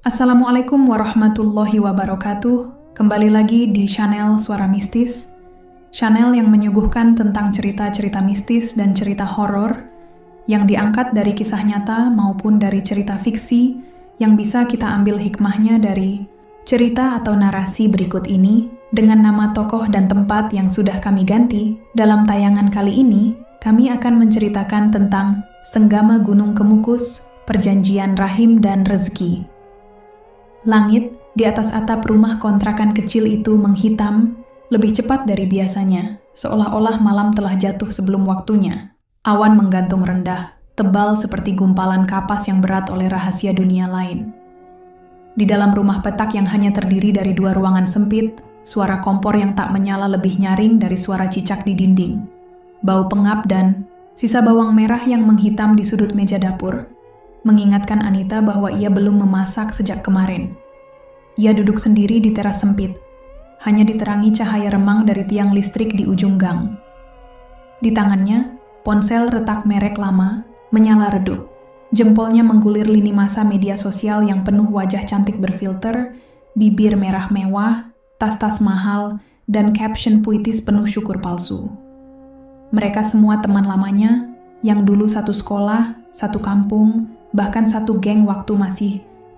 Assalamualaikum warahmatullahi wabarakatuh. Kembali lagi di channel Suara Mistis, channel yang menyuguhkan tentang cerita-cerita mistis dan cerita horor yang diangkat dari kisah nyata maupun dari cerita fiksi yang bisa kita ambil hikmahnya dari cerita atau narasi berikut ini dengan nama tokoh dan tempat yang sudah kami ganti. Dalam tayangan kali ini, kami akan menceritakan tentang Senggama Gunung Kemukus, Perjanjian Rahim dan Rezeki. Langit di atas atap rumah kontrakan kecil itu menghitam lebih cepat dari biasanya, seolah-olah malam telah jatuh sebelum waktunya. Awan menggantung rendah, tebal seperti gumpalan kapas yang berat oleh rahasia dunia lain. Di dalam rumah petak yang hanya terdiri dari 2 ruangan sempit, suara kompor yang tak menyala lebih nyaring dari suara cicak di dinding. Bau pengap dan sisa bawang merah yang menghitam di sudut meja dapur mengingatkan Anita bahwa ia belum memasak sejak kemarin. Ia duduk sendiri di teras sempit, hanya diterangi cahaya remang dari tiang listrik di ujung gang. Di tangannya, ponsel retak merek lama menyala redup. Jempolnya menggulir lini masa media sosial yang penuh wajah cantik berfilter, bibir merah mewah, tas-tas mahal, dan caption puitis penuh syukur palsu. Mereka semua teman lamanya, yang dulu satu sekolah, satu kampung, bahkan satu geng waktu masih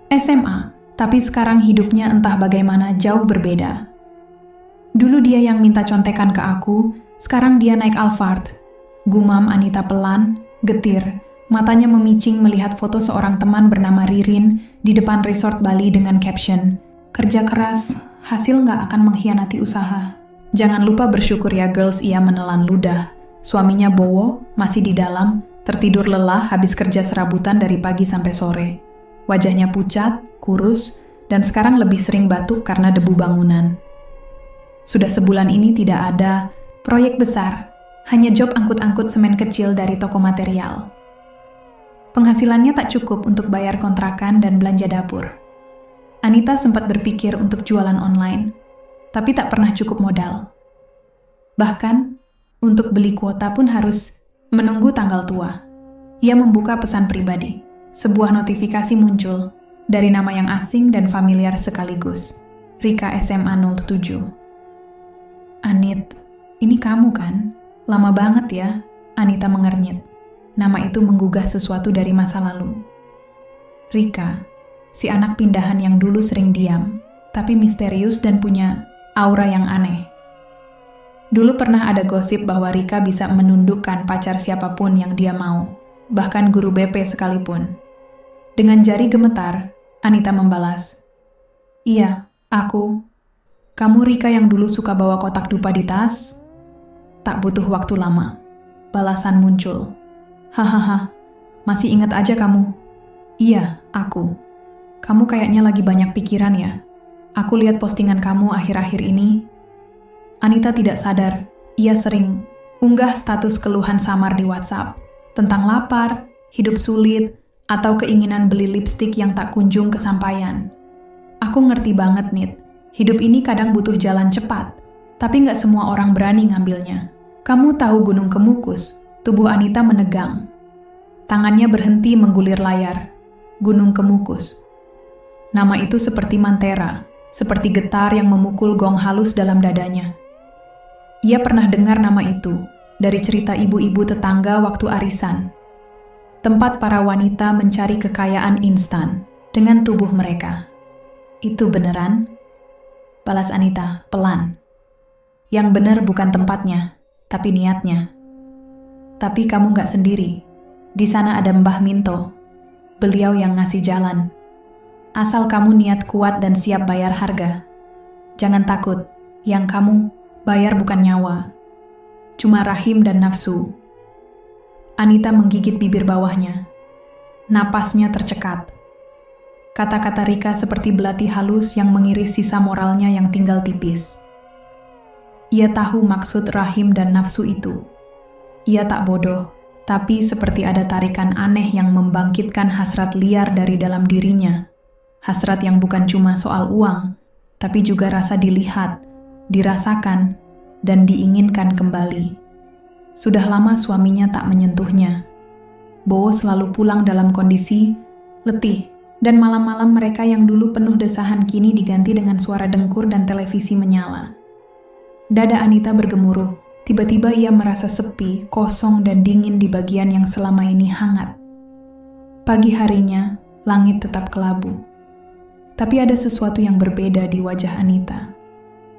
SMA, tapi sekarang hidupnya entah bagaimana jauh berbeda. Dulu dia yang minta contekan ke aku, sekarang dia naik Alphard. Gumam Anita pelan, getir, matanya memicing melihat foto seorang teman bernama Ririn di depan resort Bali dengan caption, "Kerja keras, hasil nggak akan mengkhianati usaha. Jangan lupa bersyukur ya girls." Ia menelan ludah. Suaminya Bowo masih di dalam, tertidur lelah habis kerja serabutan dari pagi sampai sore. Wajahnya pucat, kurus, dan sekarang lebih sering batuk karena debu bangunan. Sudah sebulan ini tidak ada proyek besar, hanya job angkut-angkut semen kecil dari toko material. Penghasilannya tak cukup untuk bayar kontrakan dan belanja dapur. Anita sempat berpikir untuk jualan online, tapi tak pernah cukup modal. Bahkan, untuk beli kuota pun harus menunggu tanggal tua. Ia membuka pesan pribadi. Sebuah notifikasi muncul dari nama yang asing dan familiar sekaligus. Rika SMA 07. "Anit, ini kamu kan? Lama banget ya?" Anita mengernyit. Nama itu menggugah sesuatu dari masa lalu. Rika, si anak pindahan yang dulu sering diam, tapi misterius dan punya aura yang aneh. Dulu pernah ada gosip bahwa Rika bisa menundukkan pacar siapapun yang dia mau, bahkan guru BP sekalipun. Dengan jari gemetar, Anita membalas, "Iya, aku. Kamu Rika yang dulu suka bawa kotak dupa di tas?" Tak butuh waktu lama, balasan muncul. "Hahaha, masih ingat aja kamu?" "Iya, aku. Kamu kayaknya lagi banyak pikiran ya. Aku lihat postingan kamu akhir-akhir ini." Anita tidak sadar, ia sering unggah status keluhan samar di WhatsApp tentang lapar, hidup sulit, atau keinginan beli lipstik yang tak kunjung kesampaian. "Aku ngerti banget, Nit. Hidup ini kadang butuh jalan cepat, tapi nggak semua orang berani ngambilnya. Kamu tahu Gunung Kemukus?" Tubuh Anita menegang. Tangannya berhenti menggulir layar. Gunung Kemukus. Nama itu seperti mantera, seperti getar yang memukul gong halus dalam dadanya. Ia pernah dengar nama itu dari cerita ibu-ibu tetangga waktu arisan. Tempat para wanita mencari kekayaan instan dengan tubuh mereka. "Itu beneran?" balas Anita pelan. "Yang bener bukan tempatnya, tapi niatnya. Tapi kamu gak sendiri. Di sana ada Mbah Minto. Beliau yang ngasih jalan. Asal kamu niat kuat dan siap bayar harga. Jangan takut, yang kamu bayar bukan nyawa, cuma rahim dan nafsu." Anita menggigit bibir bawahnya. Napasnya tercekat. Kata-kata Rika seperti belati halus yang mengiris sisa moralnya yang tinggal tipis. Ia tahu maksud rahim dan nafsu itu. Ia tak bodoh, tapi seperti ada tarikan aneh yang membangkitkan hasrat liar dari dalam dirinya. Hasrat yang bukan cuma soal uang, tapi juga rasa dilihat, dirasakan, dan diinginkan kembali. Sudah lama suaminya tak menyentuhnya. Bowo selalu pulang dalam kondisi letih, Dan malam-malam mereka yang dulu penuh desahan kini diganti dengan suara dengkur dan televisi menyala. Dada Anita bergemuruh. Tiba-tiba ia merasa sepi, kosong, dan dingin di bagian yang selama ini hangat. Pagi harinya, langit tetap kelabu. Tapi ada sesuatu yang berbeda di wajah Anita.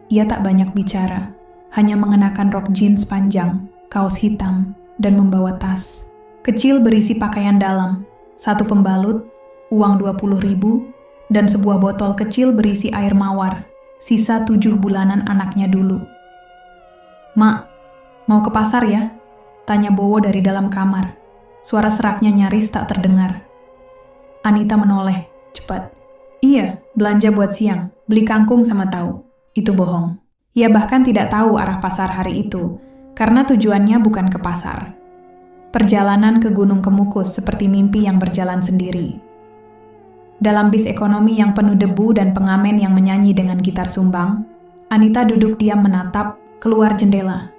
Ia tak banyak bicara, hanya mengenakan rok jeans panjang, kaos hitam, dan membawa tas kecil berisi pakaian dalam, 1 pembalut, uang 20.000, dan sebuah botol kecil berisi air mawar, sisa 7 bulanan anaknya dulu. "Mak, mau ke pasar ya?" tanya Bowo dari dalam kamar. Suara seraknya nyaris tak terdengar. Anita menoleh, cepat. "Iya, belanja buat siang, beli kangkung sama tahu." Itu bohong. Ia bahkan tidak tahu arah pasar hari itu, karena tujuannya bukan ke pasar. Perjalanan ke Gunung Kemukus seperti mimpi yang berjalan sendiri. Dalam bis ekonomi yang penuh debu dan pengamen yang menyanyi dengan gitar sumbang, Anita duduk diam menatap keluar jendela.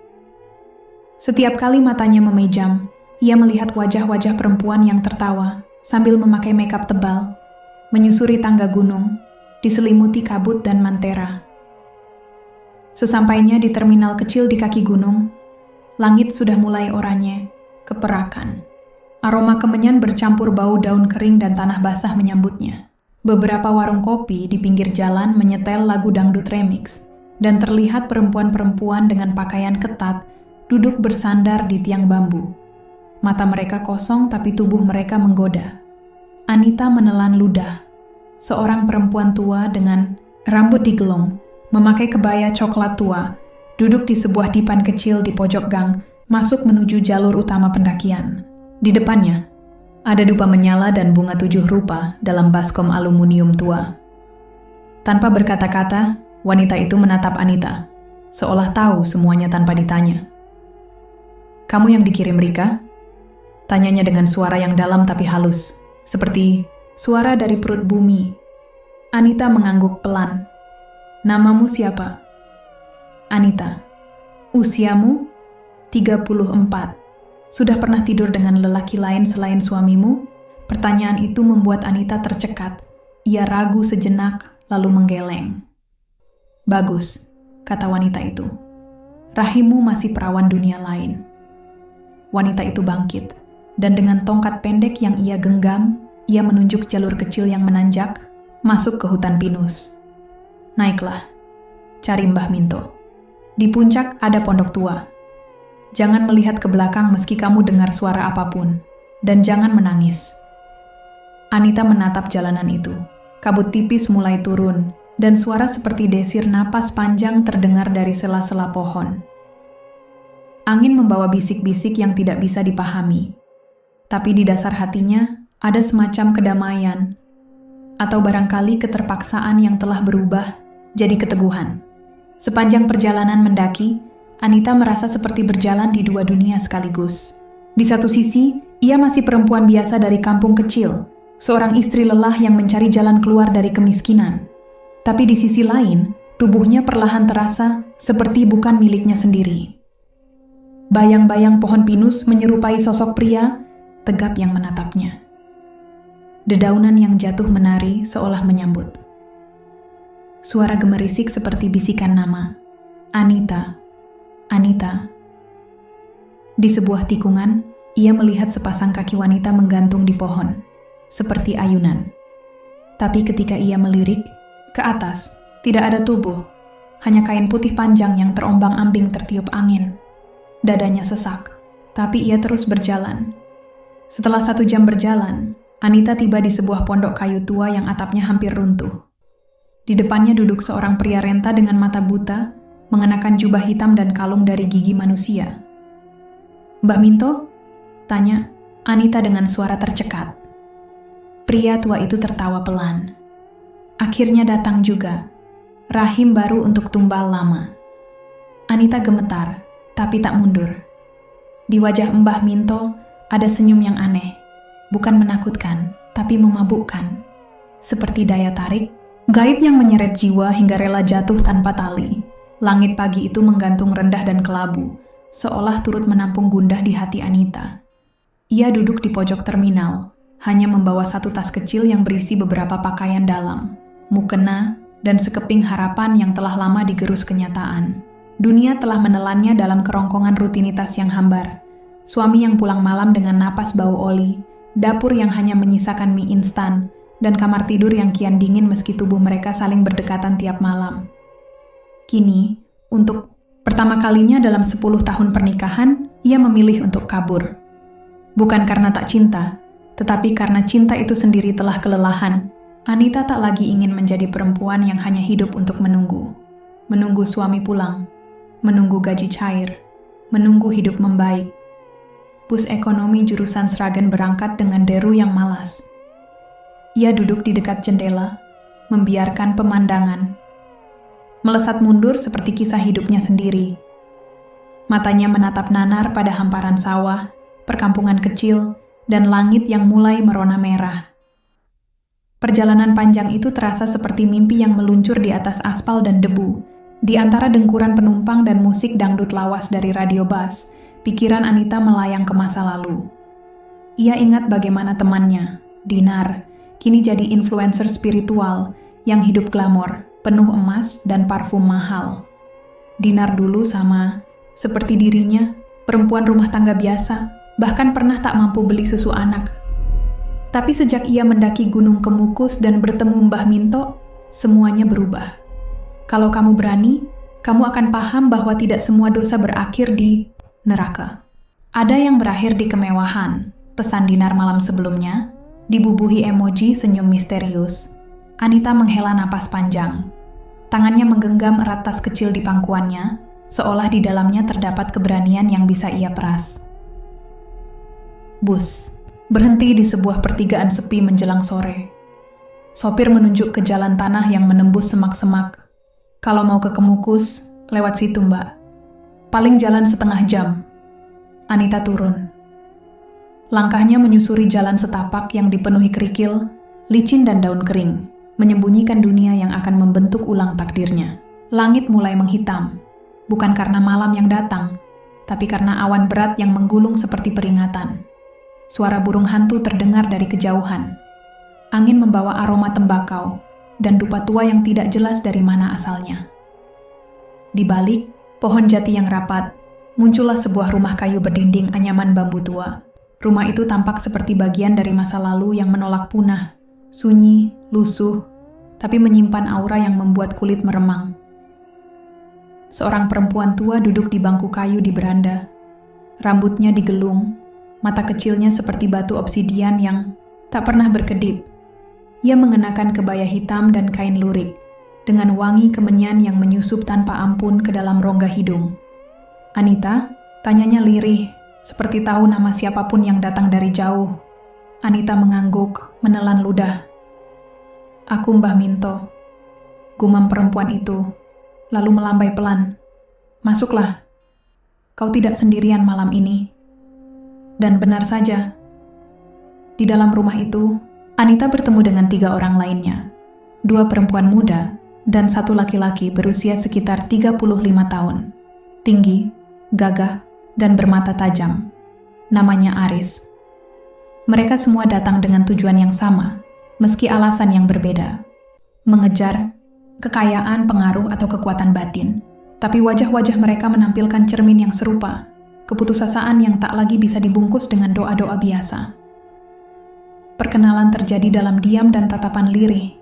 Setiap kali matanya memejam, ia melihat wajah-wajah perempuan yang tertawa sambil memakai makeup tebal, menyusuri tangga gunung, diselimuti kabut dan mantera. Sesampainya di terminal kecil di kaki gunung, langit sudah mulai oranye, keperakan. Aroma kemenyan bercampur bau daun kering dan tanah basah menyambutnya. Beberapa warung kopi di pinggir jalan menyetel lagu dangdut remix, dan terlihat perempuan-perempuan dengan pakaian ketat duduk bersandar di tiang bambu. Mata mereka kosong tapi tubuh mereka menggoda. Anita menelan ludah. Seorang perempuan tua dengan rambut digelung, memakai kebaya coklat tua, duduk di sebuah dipan kecil di pojok gang, masuk menuju jalur utama pendakian. Di depannya, ada dupa menyala dan bunga 7 rupa dalam baskom aluminium tua. Tanpa berkata-kata, wanita itu menatap Anita, seolah tahu semuanya tanpa ditanya. "Kamu yang dikirim Rika?" Tanyanya dengan suara yang dalam tapi halus, seperti suara dari perut bumi. Anita mengangguk pelan. "Namamu siapa?" "Anita." "Usiamu?" 34. "Sudah pernah tidur dengan lelaki lain selain suamimu?" Pertanyaan itu membuat Anita tercekat. Ia ragu sejenak, lalu menggeleng. "Bagus," kata wanita itu. "Rahimmu masih perawan dunia lain." Wanita itu bangkit, dan dengan tongkat pendek yang ia genggam, ia menunjuk jalur kecil yang menanjak, masuk ke hutan pinus. "Naiklah, cari Mbah Minto. Di puncak ada pondok tua. Jangan melihat ke belakang meski kamu dengar suara apapun, dan jangan menangis." Anita menatap jalanan itu. Kabut tipis mulai turun, dan suara seperti desir napas panjang terdengar dari sela-sela pohon. Angin membawa bisik-bisik yang tidak bisa dipahami. Tapi di dasar hatinya ada semacam kedamaian, atau barangkali keterpaksaan yang telah berubah jadi keteguhan. Sepanjang perjalanan mendaki, Anita merasa seperti berjalan di 2 dunia sekaligus. Di satu sisi, ia masih perempuan biasa dari kampung kecil, seorang istri lelah yang mencari jalan keluar dari kemiskinan. Tapi di sisi lain, tubuhnya perlahan terasa seperti bukan miliknya sendiri. Bayang-bayang pohon pinus menyerupai sosok pria tegap yang menatapnya. Dedaunan yang jatuh menari seolah menyambut. Suara gemerisik seperti bisikan nama. "Anita. Anita." Di sebuah tikungan, ia melihat sepasang kaki wanita menggantung di pohon, seperti ayunan. Tapi ketika ia melirik, ke atas, tidak ada tubuh, hanya kain putih panjang yang terombang-ambing tertiup angin. Dadanya sesak, tapi ia terus berjalan. Setelah 1 jam berjalan, Anita tiba di sebuah pondok kayu tua yang atapnya hampir runtuh. Di depannya duduk seorang pria renta dengan mata buta, mengenakan jubah hitam dan kalung dari gigi manusia. "Mbah Minto?" tanya Anita dengan suara tercekat. Pria tua itu tertawa pelan. Akhirnya datang juga, rahim baru untuk tumbal lama. Anita gemetar, tapi tak mundur. Di wajah Mbah Minto ada senyum yang aneh, bukan menakutkan, tapi memabukkan. Seperti daya tarik, gaib yang menyeret jiwa hingga rela jatuh tanpa tali. Langit pagi itu menggantung rendah dan kelabu, seolah turut menampung gundah di hati Anita. Ia duduk di pojok terminal, hanya membawa satu tas kecil yang berisi beberapa pakaian dalam, mukena, dan sekeping harapan yang telah lama digerus kenyataan. Dunia telah menelannya dalam kerongkongan rutinitas yang hambar. Suami yang pulang malam dengan napas bau oli, dapur yang hanya menyisakan mie instan, dan kamar tidur yang kian dingin meski tubuh mereka saling berdekatan tiap malam. Kini, untuk pertama kalinya dalam 10 tahun pernikahan, ia memilih untuk kabur. Bukan karena tak cinta, tetapi karena cinta itu sendiri telah kelelahan. Anita tak lagi ingin menjadi perempuan yang hanya hidup untuk menunggu. Menunggu suami pulang, menunggu gaji cair, menunggu hidup membaik. Bus ekonomi jurusan Sragen berangkat dengan deru yang malas. Ia duduk di dekat jendela, membiarkan pemandangan melesat mundur seperti kisah hidupnya sendiri. Matanya menatap nanar pada hamparan sawah, perkampungan kecil, dan langit yang mulai merona merah. Perjalanan panjang itu terasa seperti mimpi yang meluncur di atas aspal dan debu. Di antara dengkuran penumpang dan musik dangdut lawas dari radio bus, pikiran Anita melayang ke masa lalu. Ia ingat bagaimana temannya, Dinar, kini jadi influencer spiritual yang hidup glamor, penuh emas dan parfum mahal. Dinar dulu sama seperti dirinya, perempuan rumah tangga biasa, bahkan pernah tak mampu beli susu anak. Tapi sejak ia mendaki Gunung Kemukus dan bertemu Mbah Minto, semuanya berubah. Kalau kamu berani, kamu akan paham bahwa tidak semua dosa berakhir di neraka. Ada yang berakhir di kemewahan, pesan Dinar malam sebelumnya, dibubuhi emoji senyum misterius. Anita menghela napas panjang. Tangannya menggenggam erat tas kecil di pangkuannya, seolah di dalamnya terdapat keberanian yang bisa ia peras. Bus berhenti di sebuah pertigaan sepi menjelang sore. Sopir menunjuk ke jalan tanah yang menembus semak-semak. Kalau mau ke Kemukus, lewat situ mbak. Paling jalan setengah jam. Anita turun. Langkahnya menyusuri jalan setapak yang dipenuhi kerikil, licin dan daun kering, menyembunyikan dunia yang akan membentuk ulang takdirnya. Langit mulai menghitam, bukan karena malam yang datang, tapi karena awan berat yang menggulung seperti peringatan. Suara burung hantu terdengar dari kejauhan. Angin membawa aroma tembakau dan dupa tua yang tidak jelas dari mana asalnya. Di balik pohon jati yang rapat, muncullah sebuah rumah kayu berdinding anyaman bambu tua. Rumah itu tampak seperti bagian dari masa lalu yang menolak punah, sunyi, lusuh, tapi menyimpan aura yang membuat kulit meremang. Seorang perempuan tua duduk di bangku kayu di beranda. Rambutnya digelung, mata kecilnya seperti batu obsidian yang tak pernah berkedip. Ia mengenakan kebaya hitam dan kain lurik, dengan wangi kemenyan yang menyusup tanpa ampun ke dalam rongga hidung. Anita, tanyanya lirih, seperti tahu nama siapapun yang datang dari jauh. Anita mengangguk, menelan ludah. Aku Mbah Minto, gumam perempuan itu, lalu melambai pelan. Masuklah, kau tidak sendirian malam ini. Dan benar saja, di dalam rumah itu, Anita bertemu dengan 3 orang lainnya. 2 perempuan muda dan 1 laki-laki berusia sekitar 35 tahun. Tinggi, gagah, dan bermata tajam. Namanya Aris. Mereka semua datang dengan tujuan yang sama, meski alasan yang berbeda. Mengejar kekayaan, pengaruh, atau kekuatan batin. Tapi wajah-wajah mereka menampilkan cermin yang serupa, keputusasaan yang tak lagi bisa dibungkus dengan doa-doa biasa. Perkenalan terjadi dalam diam dan tatapan lirih.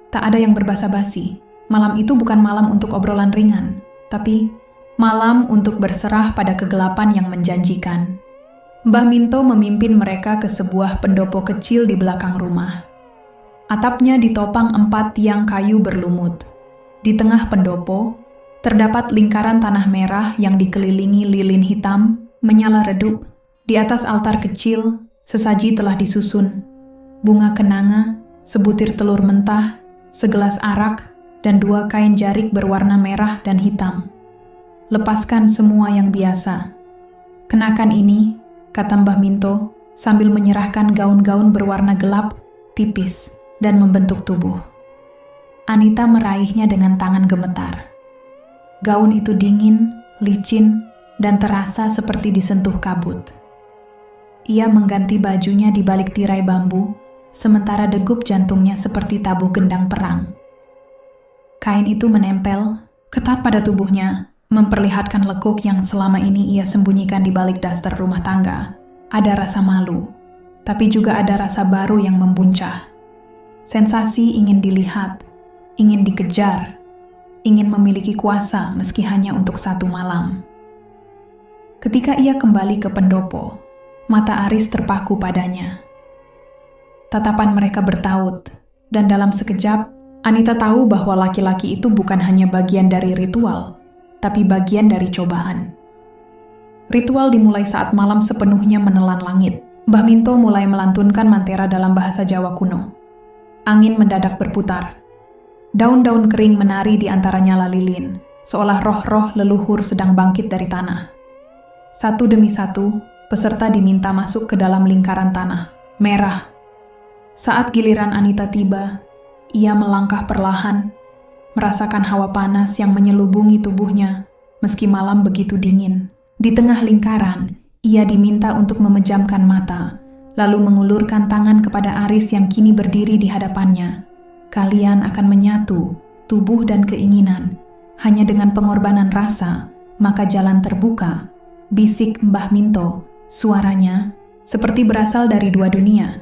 Tak ada yang berbasa-basi. Malam itu bukan malam untuk obrolan ringan, tapi malam untuk berserah pada kegelapan yang menjanjikan. Mbah Minto memimpin mereka ke sebuah pendopo kecil di belakang rumah. Atapnya ditopang 4 tiang kayu berlumut. Di tengah pendopo, terdapat lingkaran tanah merah yang dikelilingi lilin hitam, menyala redup. Di atas altar kecil, sesaji telah disusun. Bunga kenanga, sebutir telur mentah, segelas arak, dan 2 kain jarik berwarna merah dan hitam. Lepaskan semua yang biasa. Kenakan ini, kata Mbah Minto, sambil menyerahkan gaun-gaun berwarna gelap, tipis, dan membentuk tubuh. Anita meraihnya dengan tangan gemetar. Gaun itu dingin, licin, dan terasa seperti disentuh kabut. Ia mengganti bajunya di balik tirai bambu, sementara degup jantungnya seperti tabuh gendang perang. Kain itu menempel ketat pada tubuhnya, memperlihatkan lekuk yang selama ini ia sembunyikan di balik daster rumah tangga. Ada rasa malu, tapi juga ada rasa baru yang membuncah. Sensasi ingin dilihat, ingin dikejar, ingin memiliki kuasa meski hanya untuk satu malam. Ketika ia kembali ke pendopo, mata Aris terpaku padanya. Tatapan mereka bertaut, dan dalam sekejap, Anita tahu bahwa laki-laki itu bukan hanya bagian dari ritual, tapi bagian dari cobaan. Ritual dimulai saat malam sepenuhnya menelan langit. Mbah Minto mulai melantunkan mantera dalam bahasa Jawa kuno. Angin mendadak berputar. Daun-daun kering menari di antara nyala lilin, seolah roh-roh leluhur sedang bangkit dari tanah. Satu demi satu, peserta diminta masuk ke dalam lingkaran tanah, merah. Saat giliran Anita tiba, ia melangkah perlahan, merasakan hawa panas yang menyelubungi tubuhnya, meski malam begitu dingin. Di tengah lingkaran, ia diminta untuk memejamkan mata, lalu mengulurkan tangan kepada Aris yang kini berdiri di hadapannya. Kalian akan menyatu, tubuh dan keinginan. Hanya dengan pengorbanan rasa, maka jalan terbuka. Bisik Mbah Minto, suaranya seperti berasal dari dua dunia.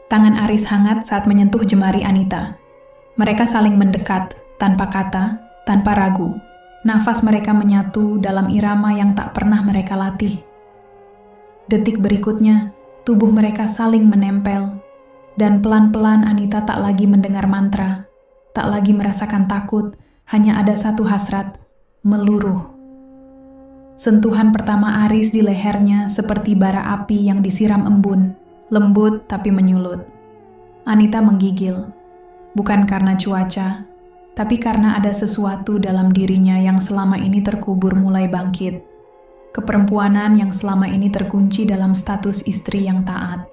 Tangan Aris hangat saat menyentuh jemari Anita. Mereka saling mendekat, tanpa kata, tanpa ragu. Nafas mereka menyatu dalam irama yang tak pernah mereka latih. Detik berikutnya, tubuh mereka saling menempel, dan pelan-pelan Anita tak lagi mendengar mantra, tak lagi merasakan takut, hanya ada satu hasrat, meluruh. Sentuhan pertama Aris di lehernya seperti bara api yang disiram embun, lembut tapi menyulut. Anita menggigil. Bukan karena cuaca, tapi karena ada sesuatu dalam dirinya yang selama ini terkubur mulai bangkit. Keperempuanan yang selama ini terkunci dalam status istri yang taat.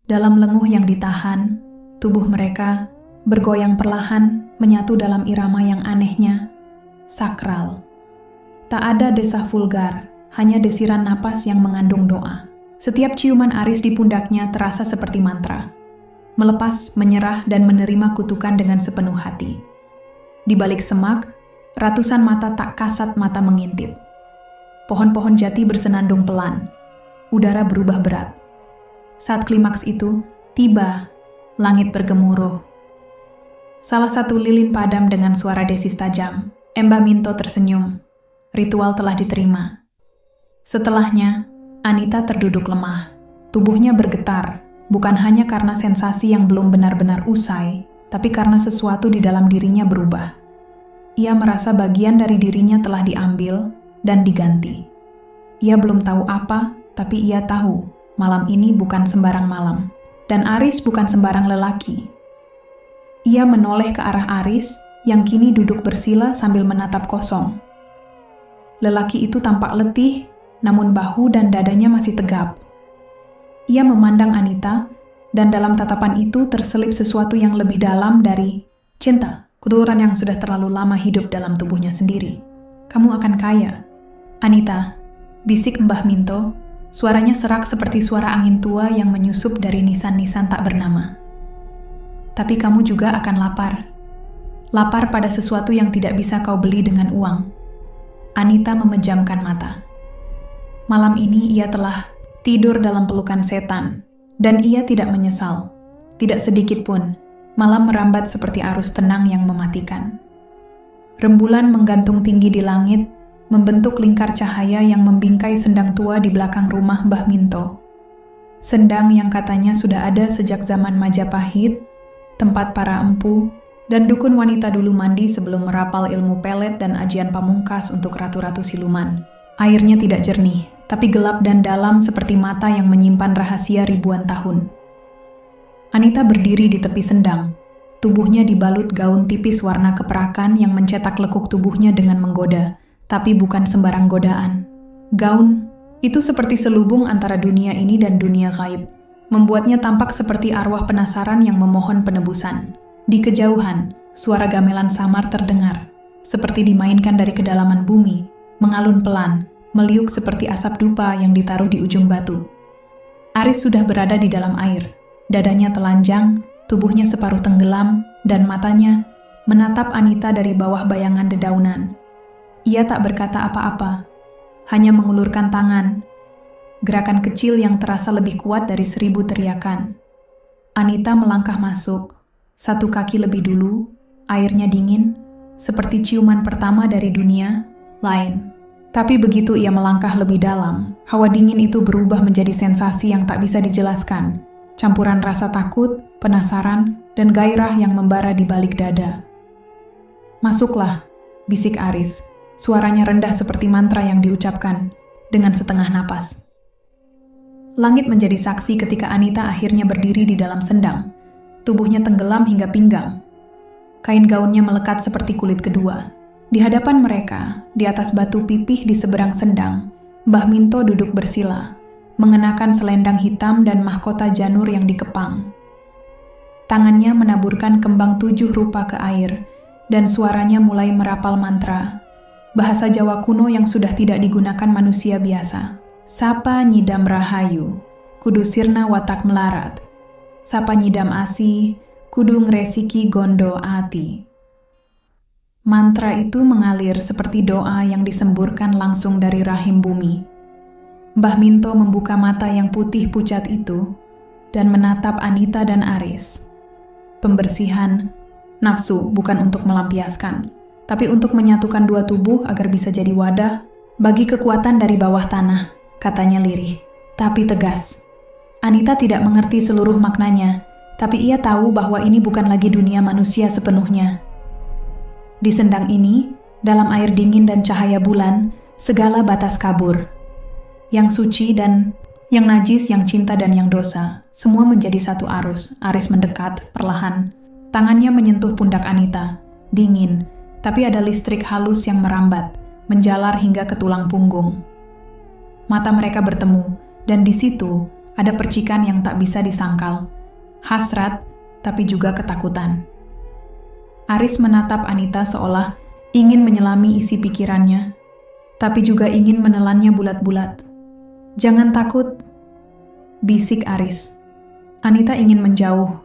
Dalam lenguh yang ditahan, tubuh mereka bergoyang perlahan menyatu dalam irama yang anehnya, sakral. Tak ada desah vulgar, hanya desiran napas yang mengandung doa. Setiap ciuman Aris di pundaknya terasa seperti mantra. Melepas, menyerah, dan menerima kutukan dengan sepenuh hati. Di balik semak, ratusan mata tak kasat mata mengintip. Pohon-pohon jati bersenandung pelan. Udara berubah berat. Saat klimaks itu, tiba, langit bergemuruh. Salah satu lilin padam dengan suara desis tajam. Mbah Minto tersenyum. Ritual telah diterima. Setelahnya, Anita terduduk lemah. Tubuhnya bergetar. Bukan hanya karena sensasi yang belum benar-benar usai, tapi karena sesuatu di dalam dirinya berubah. Ia merasa bagian dari dirinya telah diambil dan diganti. Ia belum tahu apa, tapi ia tahu malam ini bukan sembarang malam. Dan Aris bukan sembarang lelaki. Ia menoleh ke arah Aris yang kini duduk bersila sambil menatap kosong. Lelaki itu tampak letih, namun bahu dan dadanya masih tegap. Ia memandang Anita, dan dalam tatapan itu terselip sesuatu yang lebih dalam dari cinta, keturunan yang sudah terlalu lama hidup dalam tubuhnya sendiri. Kamu akan kaya. Anita, bisik Mbah Minto, suaranya serak seperti suara angin tua yang menyusup dari nisan-nisan tak bernama. Tapi kamu juga akan lapar. Lapar pada sesuatu yang tidak bisa kau beli dengan uang. Anita memejamkan mata. Malam ini ia telah tidur dalam pelukan setan, dan ia tidak menyesal. Tidak sedikit pun, malam merambat seperti arus tenang yang mematikan. Rembulan menggantung tinggi di langit, membentuk lingkar cahaya yang membingkai sendang tua di belakang rumah Mbah Minto. Sendang yang katanya sudah ada sejak zaman Majapahit, tempat para empu, dan dukun wanita dulu mandi sebelum merapal ilmu pelet dan ajian pamungkas untuk ratu-ratu siluman. Airnya tidak jernih, tapi gelap dan dalam seperti mata yang menyimpan rahasia ribuan tahun. Anita berdiri di tepi sendang. Tubuhnya dibalut gaun tipis warna keperakan yang mencetak lekuk tubuhnya dengan menggoda, tapi bukan sembarang godaan. Gaun itu seperti selubung antara dunia ini dan dunia gaib, membuatnya tampak seperti arwah penasaran yang memohon penebusan. Di kejauhan, suara gamelan samar terdengar, seperti dimainkan dari kedalaman bumi, mengalun pelan, meliuk seperti asap dupa yang ditaruh di ujung batu. Aris sudah berada di dalam air. Dadanya telanjang, tubuhnya separuh tenggelam, dan matanya menatap Anita dari bawah bayangan dedaunan. Ia tak berkata apa-apa, hanya mengulurkan tangan. Gerakan kecil yang terasa lebih kuat dari 1000 teriakan. Anita melangkah masuk, satu kaki lebih dulu, airnya dingin, seperti ciuman pertama dari dunia lain. Tapi begitu ia melangkah lebih dalam, hawa dingin itu berubah menjadi sensasi yang tak bisa dijelaskan. Campuran rasa takut, penasaran, dan gairah yang membara di balik dada. "Masuklah," bisik Aris. Suaranya rendah seperti mantra yang diucapkan, dengan setengah napas. Langit menjadi saksi ketika Anita akhirnya berdiri di dalam sendang. Tubuhnya tenggelam hingga pinggang. Kain gaunnya melekat seperti kulit kedua. Di hadapan mereka, di atas batu pipih di seberang sendang, Mbah Minto duduk bersila, mengenakan selendang hitam dan mahkota janur yang dikepang. Tangannya menaburkan kembang 7 rupa ke air, dan suaranya mulai merapal mantra, bahasa Jawa kuno yang sudah tidak digunakan manusia biasa. Sapa nyidam rahayu, kudu sirna watak melarat. Sapa nyidam asih, kudu ngresiki gondo ati. Mantra itu mengalir seperti doa yang disemburkan langsung dari rahim bumi. Mbah Minto membuka mata yang putih pucat itu dan menatap Anita dan Aris. Pembersihan nafsu bukan untuk melampiaskan, tapi untuk menyatukan dua tubuh agar bisa jadi wadah bagi kekuatan dari bawah tanah, katanya lirih, tapi tegas. Anita tidak mengerti seluruh maknanya, tapi ia tahu bahwa ini bukan lagi dunia manusia sepenuhnya. Di sendang ini, dalam air dingin dan cahaya bulan, segala batas kabur. Yang suci dan yang najis, yang cinta dan yang dosa, semua menjadi satu arus. Aris mendekat, perlahan. Tangannya menyentuh pundak Anita, dingin, tapi ada listrik halus yang merambat, menjalar hingga ke tulang punggung. Mata mereka bertemu, dan di situ ada percikan yang tak bisa disangkal. Hasrat, tapi juga ketakutan. Aris menatap Anita seolah ingin menyelami isi pikirannya, tapi juga ingin menelannya bulat-bulat. "Jangan takut," bisik Aris. Anita ingin menjauh,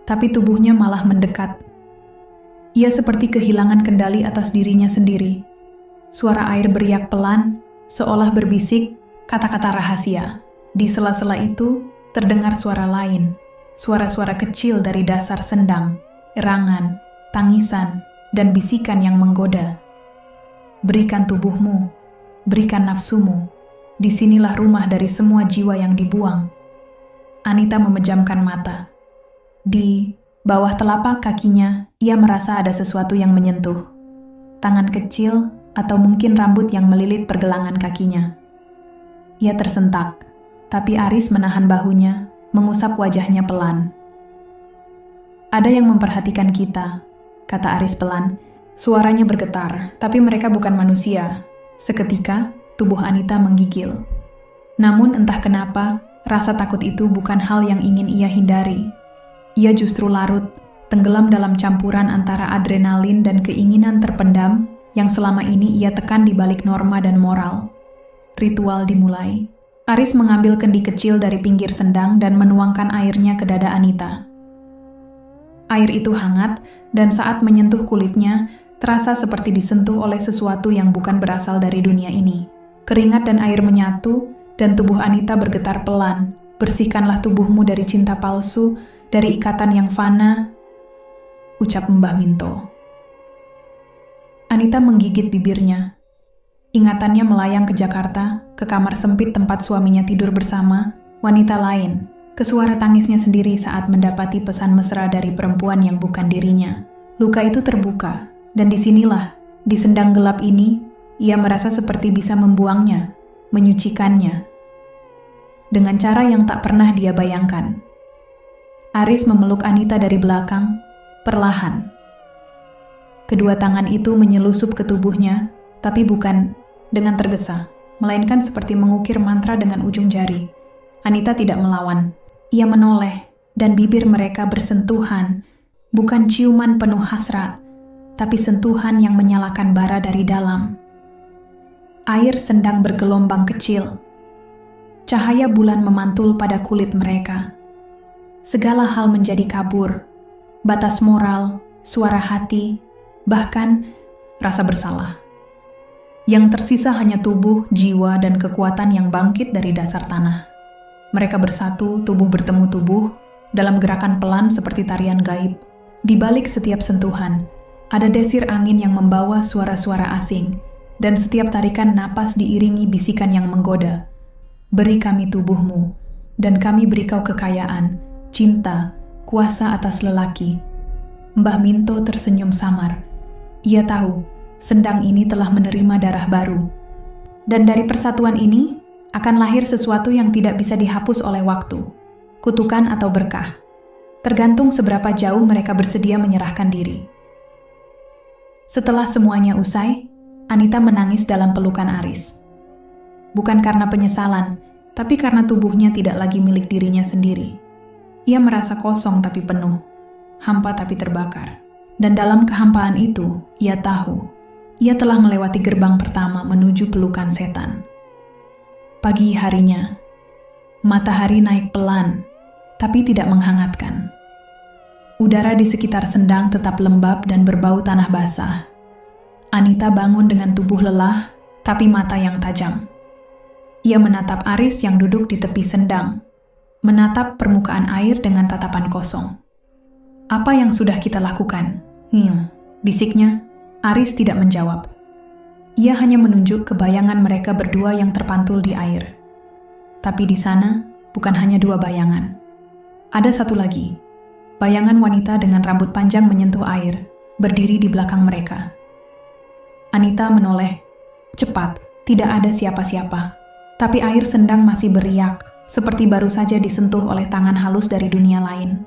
tapi tubuhnya malah mendekat. Ia seperti kehilangan kendali atas dirinya sendiri. Suara air beriak pelan, seolah berbisik kata-kata rahasia. Di sela-sela itu, terdengar suara lain, suara-suara kecil dari dasar sendang, erangan, tangisan, dan bisikan yang menggoda. "Berikan tubuhmu, berikan nafsumu. Disinilah rumah dari semua jiwa yang dibuang." Anita memejamkan mata. Di bawah telapak kakinya, ia merasa ada sesuatu yang menyentuh. Tangan kecil, atau mungkin rambut yang melilit pergelangan kakinya. Ia tersentak, tapi Aris menahan bahunya, mengusap wajahnya pelan. "Ada yang memperhatikan kita," kata Aris pelan. Suaranya bergetar, tapi mereka bukan manusia. Seketika, tubuh Anita menggigil. Namun entah kenapa, rasa takut itu bukan hal yang ingin ia hindari. Ia justru larut, tenggelam dalam campuran antara adrenalin dan keinginan terpendam yang selama ini ia tekan di balik norma dan moral. Ritual dimulai. Aris mengambil kendi kecil dari pinggir sendang dan menuangkan airnya ke dada Anita. Air itu hangat, dan saat menyentuh kulitnya, terasa seperti disentuh oleh sesuatu yang bukan berasal dari dunia ini. Keringat dan air menyatu, dan tubuh Anita bergetar pelan. "Bersihkanlah tubuhmu dari cinta palsu, dari ikatan yang fana," ucap Mbah Minto. Anita menggigit bibirnya. Ingatannya melayang ke Jakarta, ke kamar sempit tempat suaminya tidur bersama, wanita lain, ke suara tangisnya sendiri saat mendapati pesan mesra dari perempuan yang bukan dirinya. Luka itu terbuka, dan disinilah, di sendang gelap ini, ia merasa seperti bisa membuangnya, menyucikannya, dengan cara yang tak pernah dia bayangkan. Aris memeluk Anita dari belakang, perlahan. Kedua tangan itu menyelusup ke tubuhnya, tapi bukan dengan tergesa, melainkan seperti mengukir mantra dengan ujung jari. Anita tidak melawan. Ia menoleh, dan bibir mereka bersentuhan, bukan ciuman penuh hasrat, tapi sentuhan yang menyalakan bara dari dalam. Air sendang bergelombang kecil. Cahaya bulan memantul pada kulit mereka. Segala hal menjadi kabur. Batas moral, suara hati, bahkan rasa bersalah. Yang tersisa hanya tubuh, jiwa, dan kekuatan yang bangkit dari dasar tanah. Mereka bersatu, tubuh bertemu tubuh, dalam gerakan pelan seperti tarian gaib. Di balik setiap sentuhan, ada desir angin yang membawa suara-suara asing, dan setiap tarikan napas diiringi bisikan yang menggoda. Beri kami tubuhmu, dan kami beri kau kekayaan, cinta, kuasa atas lelaki. Mbah Minto tersenyum samar. Ia tahu, sendang ini telah menerima darah baru. Dan dari persatuan ini, akan lahir sesuatu yang tidak bisa dihapus oleh waktu, kutukan atau berkah. Tergantung seberapa jauh mereka bersedia menyerahkan diri. Setelah semuanya usai, Anita menangis dalam pelukan Aris. Bukan karena penyesalan, tapi karena tubuhnya tidak lagi milik dirinya sendiri. Ia merasa kosong tapi penuh, hampa tapi terbakar. Dan dalam kehampaan itu, ia tahu, ia telah melewati gerbang pertama menuju pelukan setan. Pagi harinya, matahari naik pelan, tapi tidak menghangatkan. Udara di sekitar sendang tetap lembab dan berbau tanah basah. Anita bangun dengan tubuh lelah, tapi mata yang tajam. Ia menatap Aris yang duduk di tepi sendang, menatap permukaan air dengan tatapan kosong. Apa yang sudah kita lakukan? Bisiknya. Aris tidak menjawab. Ia hanya menunjuk ke bayangan mereka berdua yang terpantul di air. Tapi di sana bukan hanya dua bayangan. Ada satu lagi. Bayangan wanita dengan rambut panjang menyentuh air, berdiri di belakang mereka. Anita menoleh. Cepat, tidak ada siapa-siapa. Tapi air sendang masih beriak, seperti baru saja disentuh oleh tangan halus dari dunia lain.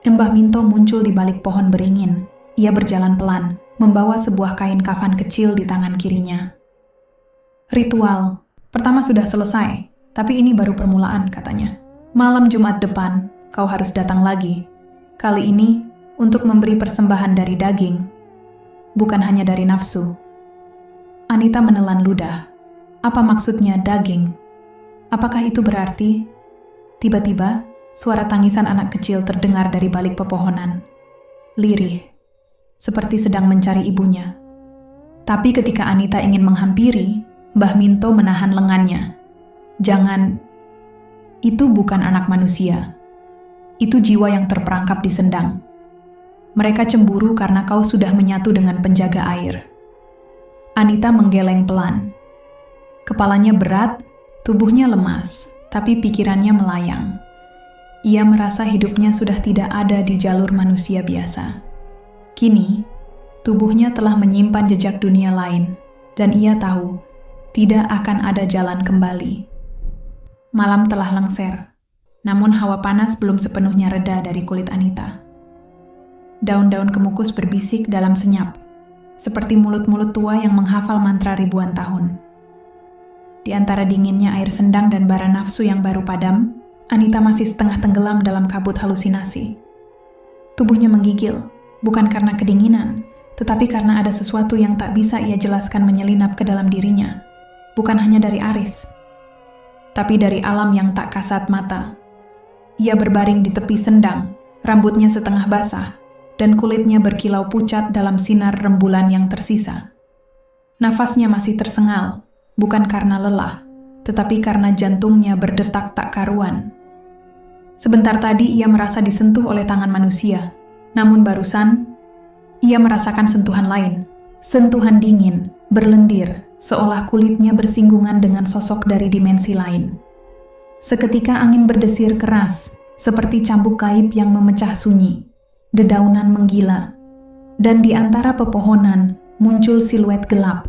Mbah Minto muncul di balik pohon beringin. Ia berjalan pelan, membawa sebuah kain kafan kecil di tangan kirinya. Ritual pertama sudah selesai, tapi ini baru permulaan, katanya. Malam Jumat depan, kau harus datang lagi. Kali ini, untuk memberi persembahan dari daging, bukan hanya dari nafsu. Anita menelan ludah. Apa maksudnya daging? Apakah itu berarti? Tiba-tiba, suara tangisan anak kecil terdengar dari balik pepohonan. Lirih, seperti sedang mencari ibunya. Tapi ketika Anita ingin menghampiri, Mbah Minto menahan lengannya. Jangan, itu bukan anak manusia. Itu jiwa yang terperangkap di sendang. Mereka cemburu karena kau sudah menyatu dengan penjaga air. Anita menggeleng pelan. Kepalanya berat, tubuhnya lemas, tapi pikirannya melayang. Ia merasa hidupnya sudah tidak ada di jalur manusia biasa. Kini, tubuhnya telah menyimpan jejak dunia lain, dan ia tahu tidak akan ada jalan kembali. Malam telah lengser, namun hawa panas belum sepenuhnya reda dari kulit Anita. Daun-daun kemukus berbisik dalam senyap, seperti mulut-mulut tua yang menghafal mantra ribuan tahun. Di antara dinginnya air sendang dan bara nafsu yang baru padam, Anita masih setengah tenggelam dalam kabut halusinasi. Tubuhnya menggigil, bukan karena kedinginan, tetapi karena ada sesuatu yang tak bisa ia jelaskan menyelinap ke dalam dirinya. Bukan hanya dari Aris, tapi dari alam yang tak kasat mata. Ia berbaring di tepi sendang, rambutnya setengah basah, dan kulitnya berkilau pucat dalam sinar rembulan yang tersisa. Nafasnya masih tersengal, bukan karena lelah, tetapi karena jantungnya berdetak tak karuan. Sebentar tadi ia merasa disentuh oleh tangan manusia, namun barusan ia merasakan sentuhan lain, sentuhan dingin, berlendir, seolah kulitnya bersinggungan dengan sosok dari dimensi lain. Seketika angin berdesir keras, seperti cambuk gaib yang memecah sunyi. Dedaunan menggila, dan di antara pepohonan muncul siluet gelap.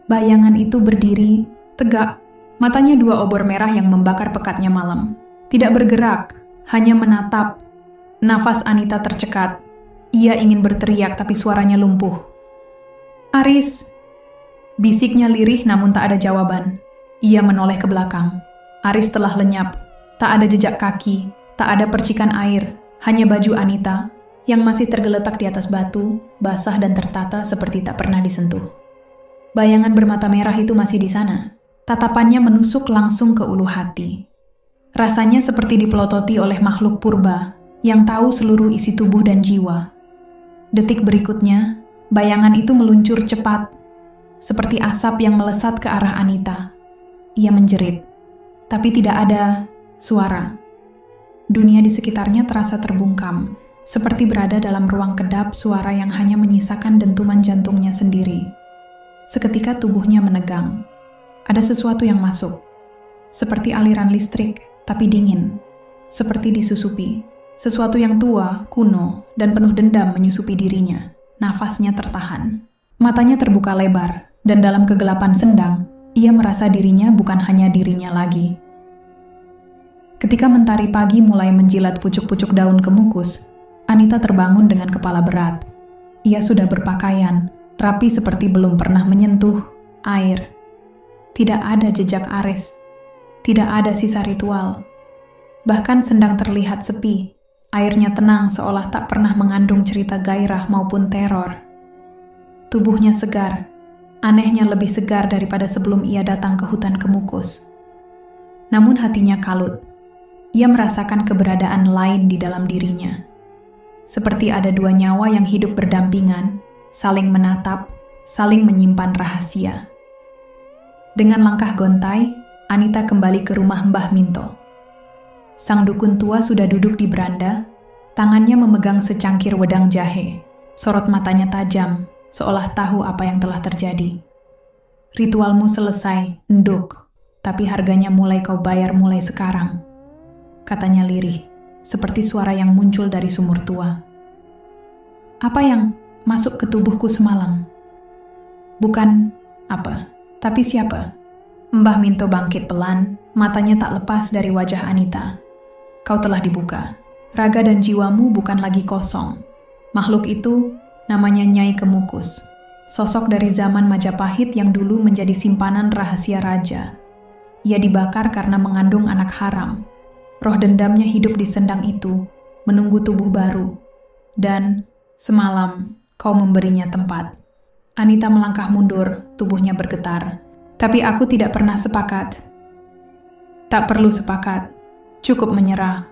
Bayangan itu berdiri tegak, matanya dua obor merah yang membakar pekatnya malam. Tidak bergerak, hanya menatap. Nafas Anita tercekat. Ia ingin berteriak tapi suaranya lumpuh. Aris! Bisiknya lirih namun tak ada jawaban. Ia menoleh ke belakang. Aris telah lenyap. Tak ada jejak kaki, tak ada percikan air, hanya baju Anita yang masih tergeletak di atas batu, basah dan tertata seperti tak pernah disentuh. Bayangan bermata merah itu masih di sana, Tatapannya menusuk langsung ke ulu hati. Rasanya seperti dipelototi oleh makhluk purba yang tahu seluruh isi tubuh dan jiwa. Detik berikutnya, bayangan itu meluncur cepat, seperti asap yang melesat ke arah Anita. Ia menjerit, tapi tidak ada suara. Dunia di sekitarnya terasa terbungkam, seperti berada dalam ruang kedap suara yang hanya menyisakan dentuman jantungnya sendiri. Seketika tubuhnya menegang. Ada sesuatu yang masuk, seperti aliran listrik, tapi dingin, seperti disusupi. Sesuatu yang tua, kuno, dan penuh dendam menyusupi dirinya. Nafasnya tertahan. Matanya terbuka lebar, dan dalam kegelapan sendang, ia merasa dirinya bukan hanya dirinya lagi. Ketika mentari pagi mulai menjilat pucuk-pucuk daun kemukus, Anita terbangun dengan kepala berat. Ia sudah berpakaian, rapi seperti belum pernah menyentuh air. Tidak ada jejak aris, tidak ada sisa ritual. Bahkan sendang terlihat sepi, airnya tenang seolah tak pernah mengandung cerita gairah maupun teror. Tubuhnya segar, anehnya lebih segar daripada sebelum ia datang ke hutan kemukus. Namun hatinya kalut. Ia merasakan keberadaan lain di dalam dirinya. Seperti ada dua nyawa yang hidup berdampingan, saling menatap, saling menyimpan rahasia. Dengan langkah gontai, Anita kembali ke rumah Mbah Minto. Sang dukun tua sudah duduk di beranda, tangannya memegang secangkir wedang jahe. Sorot matanya tajam, seolah tahu apa yang telah terjadi. Ritualmu selesai, Nduk, tapi harganya mulai kau bayar mulai sekarang, katanya lirih, seperti suara yang muncul dari sumur tua. Apa yang masuk ke tubuhku semalam? Bukan apa, tapi siapa? Mbah Minto bangkit pelan, matanya tak lepas dari wajah Anita. Kau telah dibuka. Raga dan jiwamu bukan lagi kosong. Makhluk itu namanya Nyai Kemukus. Sosok dari zaman Majapahit yang dulu menjadi simpanan rahasia raja. Ia dibakar karena mengandung anak haram. Roh dendamnya hidup di sendang itu, menunggu tubuh baru. Dan semalam kau memberinya tempat. Anita melangkah mundur, tubuhnya bergetar. Tapi aku tidak pernah sepakat. Tak perlu sepakat, cukup menyerah.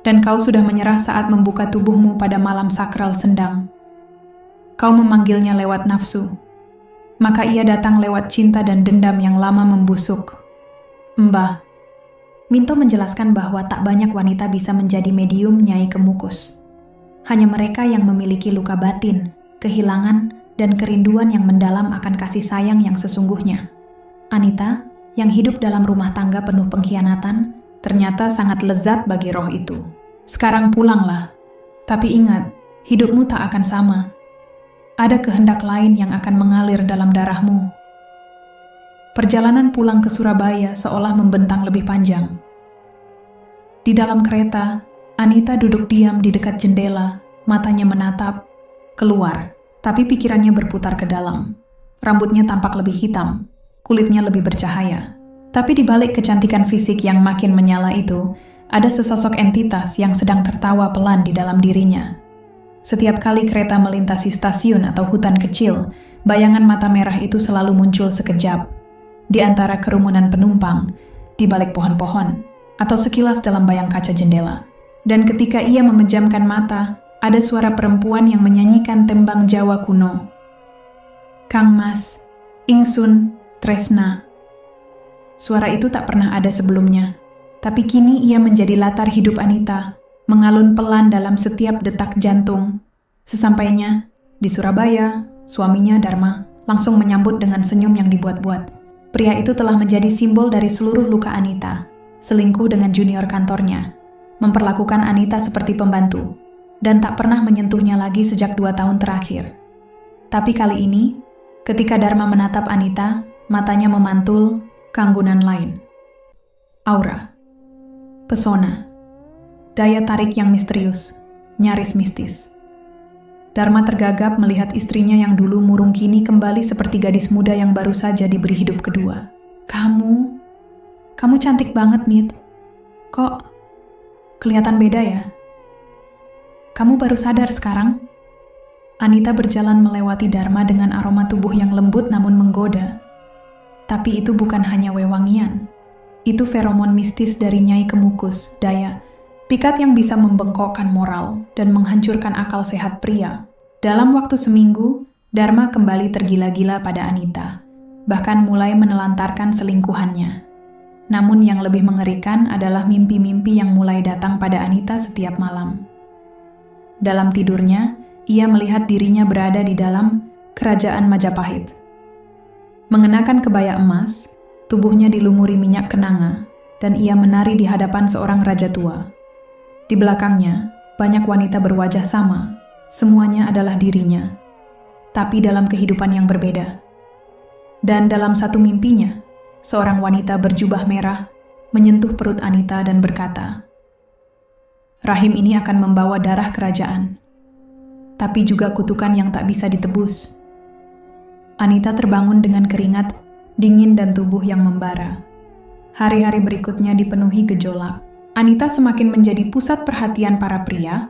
Dan kau sudah menyerah saat membuka tubuhmu pada malam sakral sendang. Kau memanggilnya lewat nafsu. Maka ia datang lewat cinta dan dendam yang lama membusuk. Mbah Minto menjelaskan bahwa tak banyak wanita bisa menjadi medium Nyai Kemukus. Hanya mereka yang memiliki luka batin, kehilangan, dan kerinduan yang mendalam akan kasih sayang yang sesungguhnya. Anita, yang hidup dalam rumah tangga penuh pengkhianatan, ternyata sangat lezat bagi roh itu. Sekarang pulanglah. Tapi ingat, hidupmu tak akan sama. Ada kehendak lain yang akan mengalir dalam darahmu. Perjalanan pulang ke Surabaya seolah membentang lebih panjang. Di dalam kereta, Anita duduk diam di dekat jendela, matanya menatap keluar, tapi pikirannya berputar ke dalam. Rambutnya tampak lebih hitam, kulitnya lebih bercahaya. Tapi di balik kecantikan fisik yang makin menyala itu, ada sesosok entitas yang sedang tertawa pelan di dalam dirinya. Setiap kali kereta melintasi stasiun atau hutan kecil, bayangan mata merah itu selalu muncul sekejap. Di antara kerumunan penumpang, di balik pohon-pohon, atau sekilas dalam bayang kaca jendela. Dan ketika ia memejamkan mata, ada suara perempuan yang menyanyikan tembang Jawa kuno. Kang Mas, Ingsun, Tresna. Suara itu tak pernah ada sebelumnya, tapi kini ia menjadi latar hidup Anita, mengalun pelan dalam setiap detak jantung. Sesampainya di Surabaya, suaminya Dharma langsung menyambut dengan senyum yang dibuat-buat. Pria itu telah menjadi simbol dari seluruh luka Anita, selingkuh dengan junior kantornya, memperlakukan Anita seperti pembantu, dan tak pernah menyentuhnya lagi sejak 2 tahun terakhir. Tapi kali ini, ketika Dharma menatap Anita, matanya memantul keanggunan lain. Aura, pesona, daya tarik yang misterius, nyaris mistis. Dharma tergagap melihat istrinya yang dulu murung kini kembali seperti gadis muda yang baru saja diberi hidup kedua. Kamu cantik banget, Nit. Kok kelihatan beda ya? Kamu baru sadar sekarang? Anita berjalan melewati Dharma dengan aroma tubuh yang lembut namun menggoda. Tapi itu bukan hanya wewangian. Itu feromon mistis dari Nyai Kemukus, Daya, pikat yang bisa membengkokkan moral dan menghancurkan akal sehat pria. Dalam waktu seminggu, Dharma kembali tergila-gila pada Anita, bahkan mulai menelantarkan selingkuhannya. Namun yang lebih mengerikan adalah mimpi-mimpi yang mulai datang pada Anita setiap malam. Dalam tidurnya, ia melihat dirinya berada di dalam kerajaan Majapahit. Mengenakan kebaya emas, tubuhnya dilumuri minyak kenanga, dan ia menari di hadapan seorang raja tua. Di belakangnya, banyak wanita berwajah sama, semuanya adalah dirinya, tapi dalam kehidupan yang berbeda. Dan dalam satu mimpinya, seorang wanita berjubah merah menyentuh perut Anita dan berkata, "Rahim ini akan membawa darah kerajaan, tapi juga kutukan yang tak bisa ditebus." Anita terbangun dengan keringat, dingin dan tubuh yang membara. Hari-hari berikutnya dipenuhi gejolak. Anita semakin menjadi pusat perhatian para pria,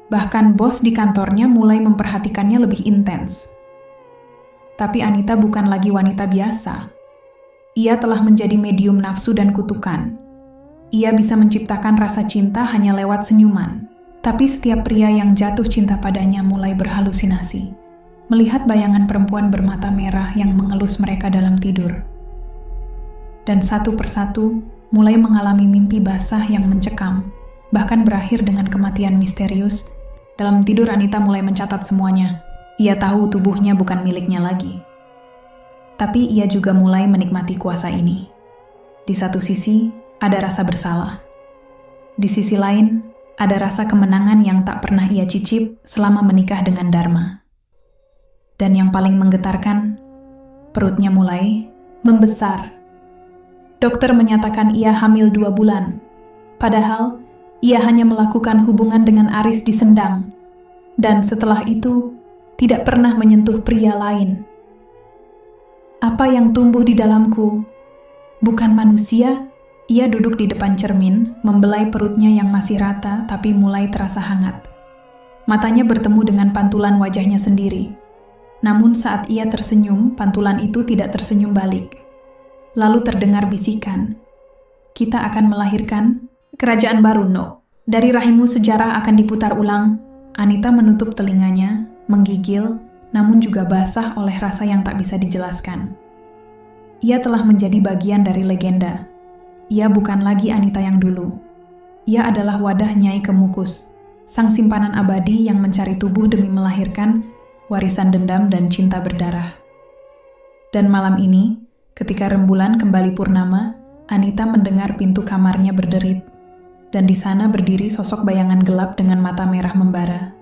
bahkan bos di kantornya mulai memperhatikannya lebih intens. Tapi Anita bukan lagi wanita biasa. Ia telah menjadi medium nafsu dan kutukan. Ia bisa menciptakan rasa cinta hanya lewat senyuman. Tapi setiap pria yang jatuh cinta padanya mulai berhalusinasi, melihat bayangan perempuan bermata merah yang mengelus mereka dalam tidur. Dan satu persatu mulai mengalami mimpi basah yang mencekam, bahkan berakhir dengan kematian misterius. Dalam tidur Anita mulai mencatat semuanya. Ia tahu tubuhnya bukan miliknya lagi. Tapi ia juga mulai menikmati kuasa ini. Di satu sisi, ada rasa bersalah. Di sisi lain, ada rasa kemenangan yang tak pernah ia cicip selama menikah dengan Dharma. Dan yang paling menggetarkan, perutnya mulai membesar. Dokter menyatakan ia hamil 2 bulan. Padahal, ia hanya melakukan hubungan dengan Aris di Sendang. Dan setelah itu, tidak pernah menyentuh pria lain. Apa yang tumbuh di dalamku? Bukan manusia? Ia duduk di depan cermin, membelai perutnya yang masih rata tapi mulai terasa hangat. Matanya bertemu dengan pantulan wajahnya sendiri. Namun saat ia tersenyum, pantulan itu tidak tersenyum balik. Lalu terdengar bisikan, "Kita akan melahirkan kerajaan baru, No. Dari rahimmu sejarah akan diputar ulang." Anita menutup telinganya, menggigil, namun juga basah oleh rasa yang tak bisa dijelaskan. Ia telah menjadi bagian dari legenda. Ia bukan lagi Anita yang dulu. Ia adalah wadah Nyai Kemukus, sang simpanan abadi yang mencari tubuh demi melahirkan warisan dendam dan cinta berdarah. Dan malam ini, ketika rembulan kembali purnama, Anita mendengar pintu kamarnya berderit, dan di sana berdiri sosok bayangan gelap dengan mata merah membara.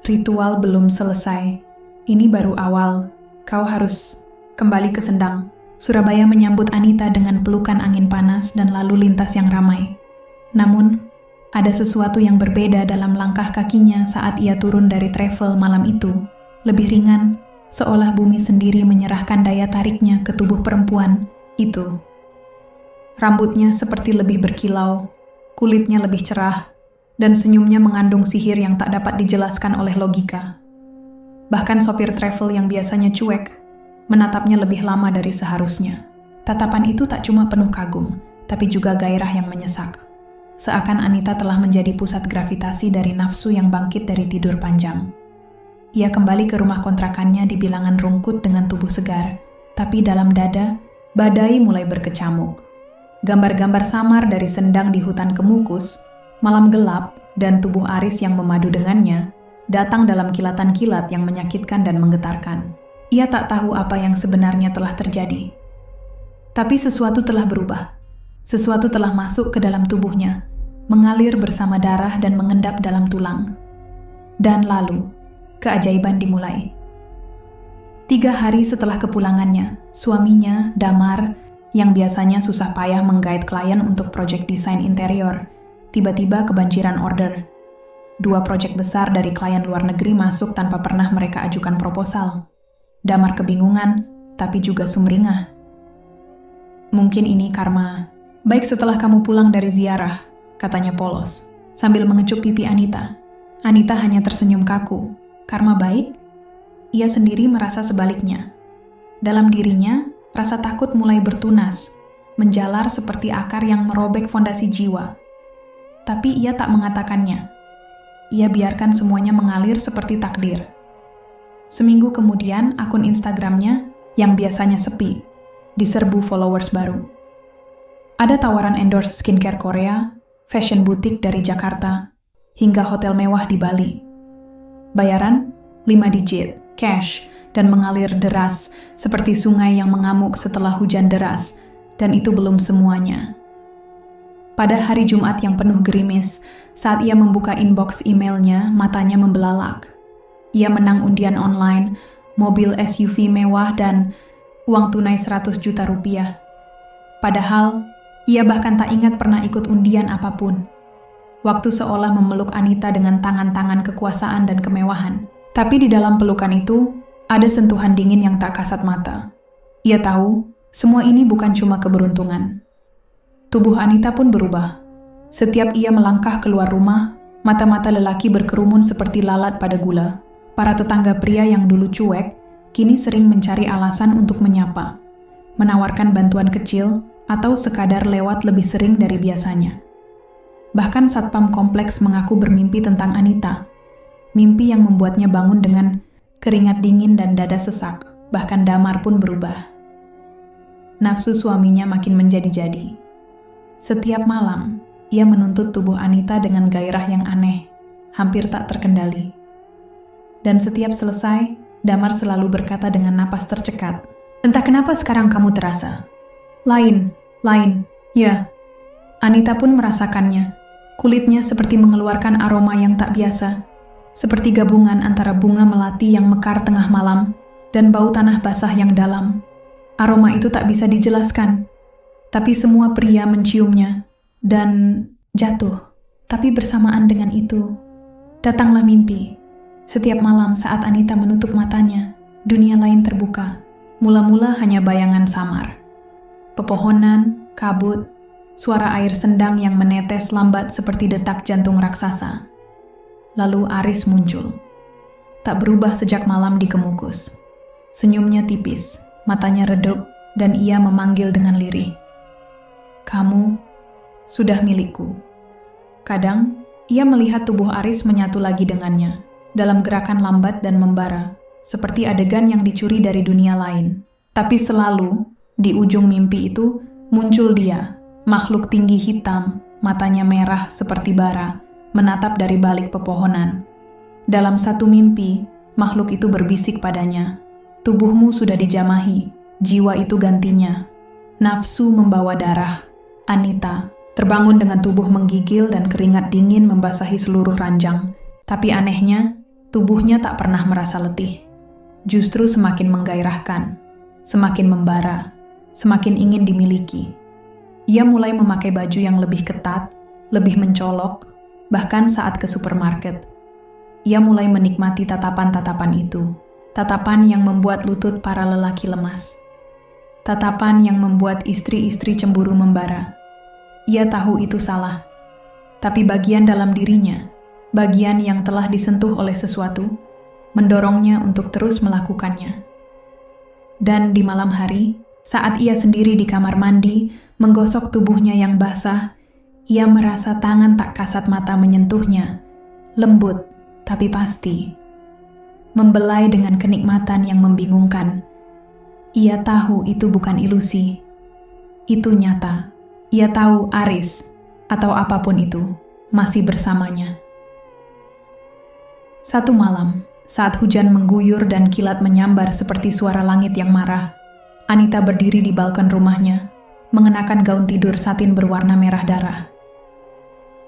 "Ritual belum selesai. Ini baru awal. Kau harus kembali ke Sendang." Surabaya menyambut Anita dengan pelukan angin panas dan lalu lintas yang ramai. Namun, ada sesuatu yang berbeda dalam langkah kakinya saat ia turun dari travel malam itu. Lebih ringan, seolah bumi sendiri menyerahkan daya tariknya ke tubuh perempuan itu. Rambutnya seperti lebih berkilau, kulitnya lebih cerah, dan senyumnya mengandung sihir yang tak dapat dijelaskan oleh logika. Bahkan sopir travel yang biasanya cuek, menatapnya lebih lama dari seharusnya. Tatapan itu tak cuma penuh kagum, tapi juga gairah yang menyesak. Seakan Anita telah menjadi pusat gravitasi dari nafsu yang bangkit dari tidur panjang. Ia kembali ke rumah kontrakannya di bilangan rungkut dengan tubuh segar, tapi dalam dada, badai mulai berkecamuk. Gambar-gambar samar dari Sendang di hutan Kemukus, malam gelap, dan tubuh Aris yang memadu dengannya, datang dalam kilatan-kilat yang menyakitkan dan menggetarkan. Ia tak tahu apa yang sebenarnya telah terjadi. Tapi sesuatu telah berubah. Sesuatu telah masuk ke dalam tubuhnya, mengalir bersama darah dan mengendap dalam tulang. Dan lalu, keajaiban dimulai. 3 hari setelah kepulangannya, suaminya, Damar, yang biasanya susah payah menggait klien untuk proyek desain interior, tiba-tiba kebanjiran order. 2 proyek besar dari klien luar negeri masuk tanpa pernah mereka ajukan proposal. Damar kebingungan, tapi juga sumringah. "Mungkin ini karma. Baik setelah kamu pulang dari ziarah," katanya polos, sambil mengecup pipi Anita. Anita hanya tersenyum kaku. Karma baik? Ia sendiri merasa sebaliknya. Dalam dirinya, Rasa takut mulai bertunas, menjalar seperti akar yang merobek fondasi jiwa. Tapi ia tak mengatakannya. Ia biarkan semuanya mengalir seperti takdir. Seminggu kemudian, akun Instagramnya yang biasanya sepi, diserbu followers baru. Ada tawaran endorse skincare Korea, fashion boutique dari Jakarta, hingga hotel mewah di Bali. Bayaran 5 digit, cash, dan mengalir deras seperti sungai yang mengamuk setelah hujan deras, dan itu belum semuanya. Pada hari Jumat yang penuh gerimis, saat ia membuka inbox emailnya, matanya membelalak. Ia menang undian online, mobil SUV mewah, dan uang tunai 100 juta rupiah. Padahal, ia bahkan tak ingat pernah ikut undian apapun. Waktu seolah memeluk Anita dengan tangan-tangan kekuasaan dan kemewahan. Tapi di dalam pelukan itu, ada sentuhan dingin yang tak kasat mata. Ia tahu, semua ini bukan cuma keberuntungan. Tubuh Anita pun berubah. Setiap ia melangkah keluar rumah, mata-mata lelaki berkerumun seperti lalat pada gula. Para tetangga pria yang dulu cuek, kini sering mencari alasan untuk menyapa, menawarkan bantuan kecil, atau sekadar lewat lebih sering dari biasanya. Bahkan satpam kompleks mengaku bermimpi tentang Anita, mimpi yang membuatnya bangun dengan keringat dingin dan dada sesak, bahkan damar pun berubah. Nafsu suaminya makin menjadi-jadi. Setiap malam, ia menuntut tubuh Anita dengan gairah yang aneh, hampir tak terkendali. Dan setiap selesai, Damar selalu berkata dengan napas tercekat, "Entah kenapa sekarang kamu terasa. Lain. Ya." Anita pun merasakannya. Kulitnya seperti mengeluarkan aroma yang tak biasa. Seperti gabungan antara bunga melati yang mekar tengah malam dan bau tanah basah yang dalam. Aroma itu tak bisa dijelaskan, tapi semua pria menciumnya dan jatuh. Tapi bersamaan dengan itu, datanglah mimpi. Setiap malam saat Anita menutup matanya, dunia lain terbuka. Mula-mula hanya bayangan samar. Pepohonan, kabut, suara air sendang yang menetes lambat seperti detak jantung raksasa. Lalu Aris muncul. Tak berubah sejak malam dikemukus. Senyumnya tipis, matanya redup, dan ia memanggil dengan lirih. "Kamu sudah milikku." Kadang, ia melihat tubuh Aris menyatu lagi dengannya, dalam gerakan lambat dan membara, seperti adegan yang dicuri dari dunia lain. Tapi selalu, di ujung mimpi itu, muncul dia, makhluk tinggi hitam, matanya merah seperti bara, menatap dari balik pepohonan. Dalam satu mimpi, makhluk itu berbisik padanya, "Tubuhmu sudah dijamahi, jiwa itu gantinya." Nafsu membawa darah. Anita terbangun dengan tubuh menggigil dan keringat dingin membasahi seluruh ranjang. Tapi anehnya, tubuhnya tak pernah merasa letih. Justru semakin menggairahkan, semakin membara, semakin ingin dimiliki. Ia mulai memakai baju yang lebih ketat, lebih mencolok, bahkan saat ke supermarket. Ia mulai menikmati tatapan-tatapan itu. Tatapan yang membuat lutut para lelaki lemas. Tatapan yang membuat istri-istri cemburu membara. Ia tahu itu salah. Tapi bagian dalam dirinya, bagian yang telah disentuh oleh sesuatu, mendorongnya untuk terus melakukannya. Dan di malam hari, saat ia sendiri di kamar mandi, menggosok tubuhnya yang basah, ia merasa tangan tak kasat mata menyentuhnya, lembut tapi pasti. Membelai dengan kenikmatan yang membingungkan. Ia tahu itu bukan ilusi. Itu nyata. Ia tahu Aris, atau apapun itu, masih bersamanya. Satu malam, saat hujan mengguyur dan kilat menyambar seperti suara langit yang marah, Anita berdiri di balkon rumahnya, mengenakan gaun tidur satin berwarna merah darah.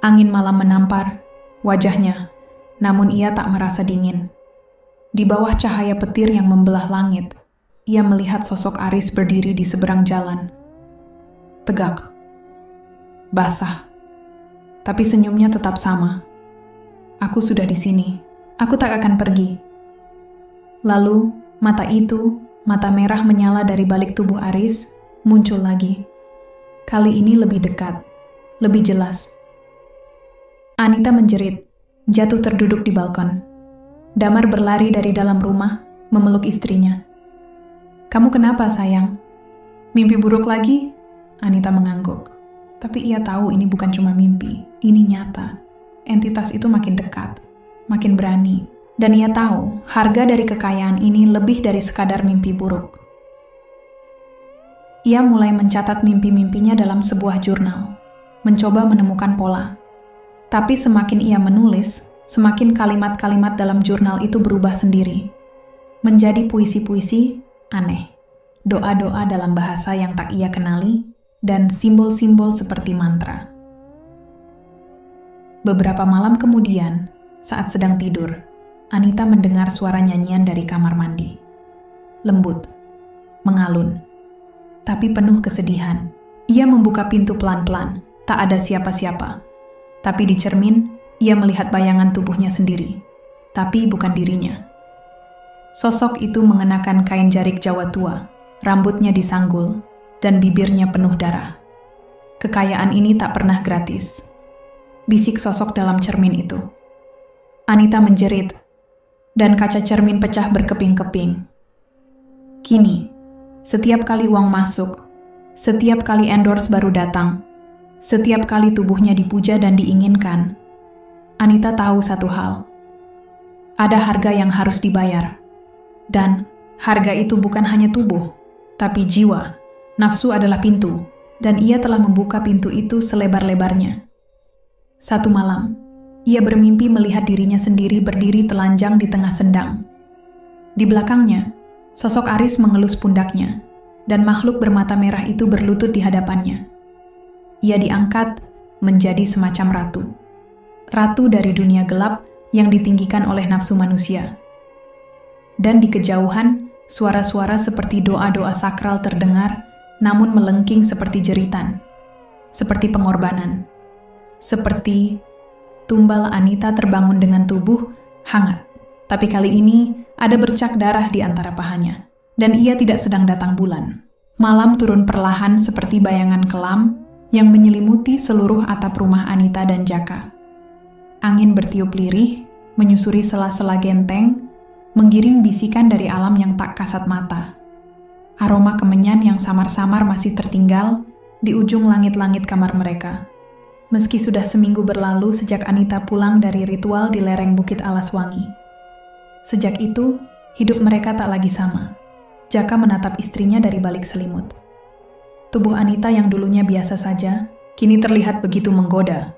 Angin malam menampar wajahnya, namun ia tak merasa dingin. Di bawah cahaya petir yang membelah langit, ia melihat sosok Aris berdiri di seberang jalan. Tegak, basah, tapi senyumnya tetap sama. "Aku sudah di sini, aku tak akan pergi." Lalu, mata itu, mata merah menyala dari balik tubuh Aris, muncul lagi. Kali ini lebih dekat, lebih jelas. Anita menjerit, jatuh terduduk di balkon. Damar berlari dari dalam rumah, memeluk istrinya. "Kamu kenapa, sayang?" Mimpi buruk lagi? Anita mengangguk. Tapi ia tahu ini bukan cuma mimpi, ini nyata. Entitas itu makin dekat, makin berani. Dan ia tahu harga dari kekayaan ini lebih dari sekadar mimpi buruk. Ia mulai mencatat mimpi-mimpinya dalam sebuah jurnal, mencoba menemukan pola. Tapi semakin ia menulis, semakin kalimat-kalimat dalam jurnal itu berubah sendiri. Menjadi puisi-puisi aneh, doa-doa dalam bahasa yang tak ia kenali, dan simbol-simbol seperti mantra. Beberapa malam kemudian, saat sedang tidur, Anita mendengar suara nyanyian dari kamar mandi. Lembut, mengalun, tapi penuh kesedihan. Ia membuka pintu pelan-pelan, tak ada siapa-siapa. Tapi di cermin, ia melihat bayangan tubuhnya sendiri, tapi bukan dirinya. Sosok itu mengenakan kain jarik Jawa tua, rambutnya disanggul, dan bibirnya penuh darah. Kekayaan ini tak pernah gratis. Bisik sosok dalam cermin itu. Anita menjerit, dan kaca cermin pecah berkeping-keping. Kini, setiap kali uang masuk, setiap kali endorse baru datang, setiap kali tubuhnya dipuja dan diinginkan, Anita tahu satu hal. Ada harga yang harus dibayar. Dan harga itu bukan hanya tubuh, tapi jiwa. Nafsu adalah pintu, dan ia telah membuka pintu itu selebar-lebarnya. Satu malam, ia bermimpi melihat dirinya sendiri berdiri telanjang di tengah sendang. Di belakangnya, sosok Aris mengelus pundaknya, dan makhluk bermata merah itu berlutut di hadapannya. Ia diangkat menjadi semacam ratu. Ratu dari dunia gelap yang ditinggikan oleh nafsu manusia. Dan di kejauhan, suara-suara seperti doa-doa sakral terdengar, namun melengking seperti jeritan, seperti pengorbanan, seperti tumbal Anita terbangun dengan tubuh hangat. Tapi kali ini ada bercak darah di antara pahanya, dan ia tidak sedang datang bulan. Malam turun perlahan seperti bayangan kelam yang menyelimuti seluruh atap rumah Anita dan Jaka. Angin bertiup lirih, menyusuri sela-sela genteng, menggiring bisikan dari alam yang tak kasat mata. Aroma kemenyan yang samar-samar masih tertinggal di ujung langit-langit kamar mereka. Meski sudah seminggu berlalu sejak Anita pulang dari ritual di lereng Bukit Alaswangi. Sejak itu, hidup mereka tak lagi sama. Jaka menatap istrinya dari balik selimut. Tubuh Anita yang dulunya biasa saja, kini terlihat begitu menggoda.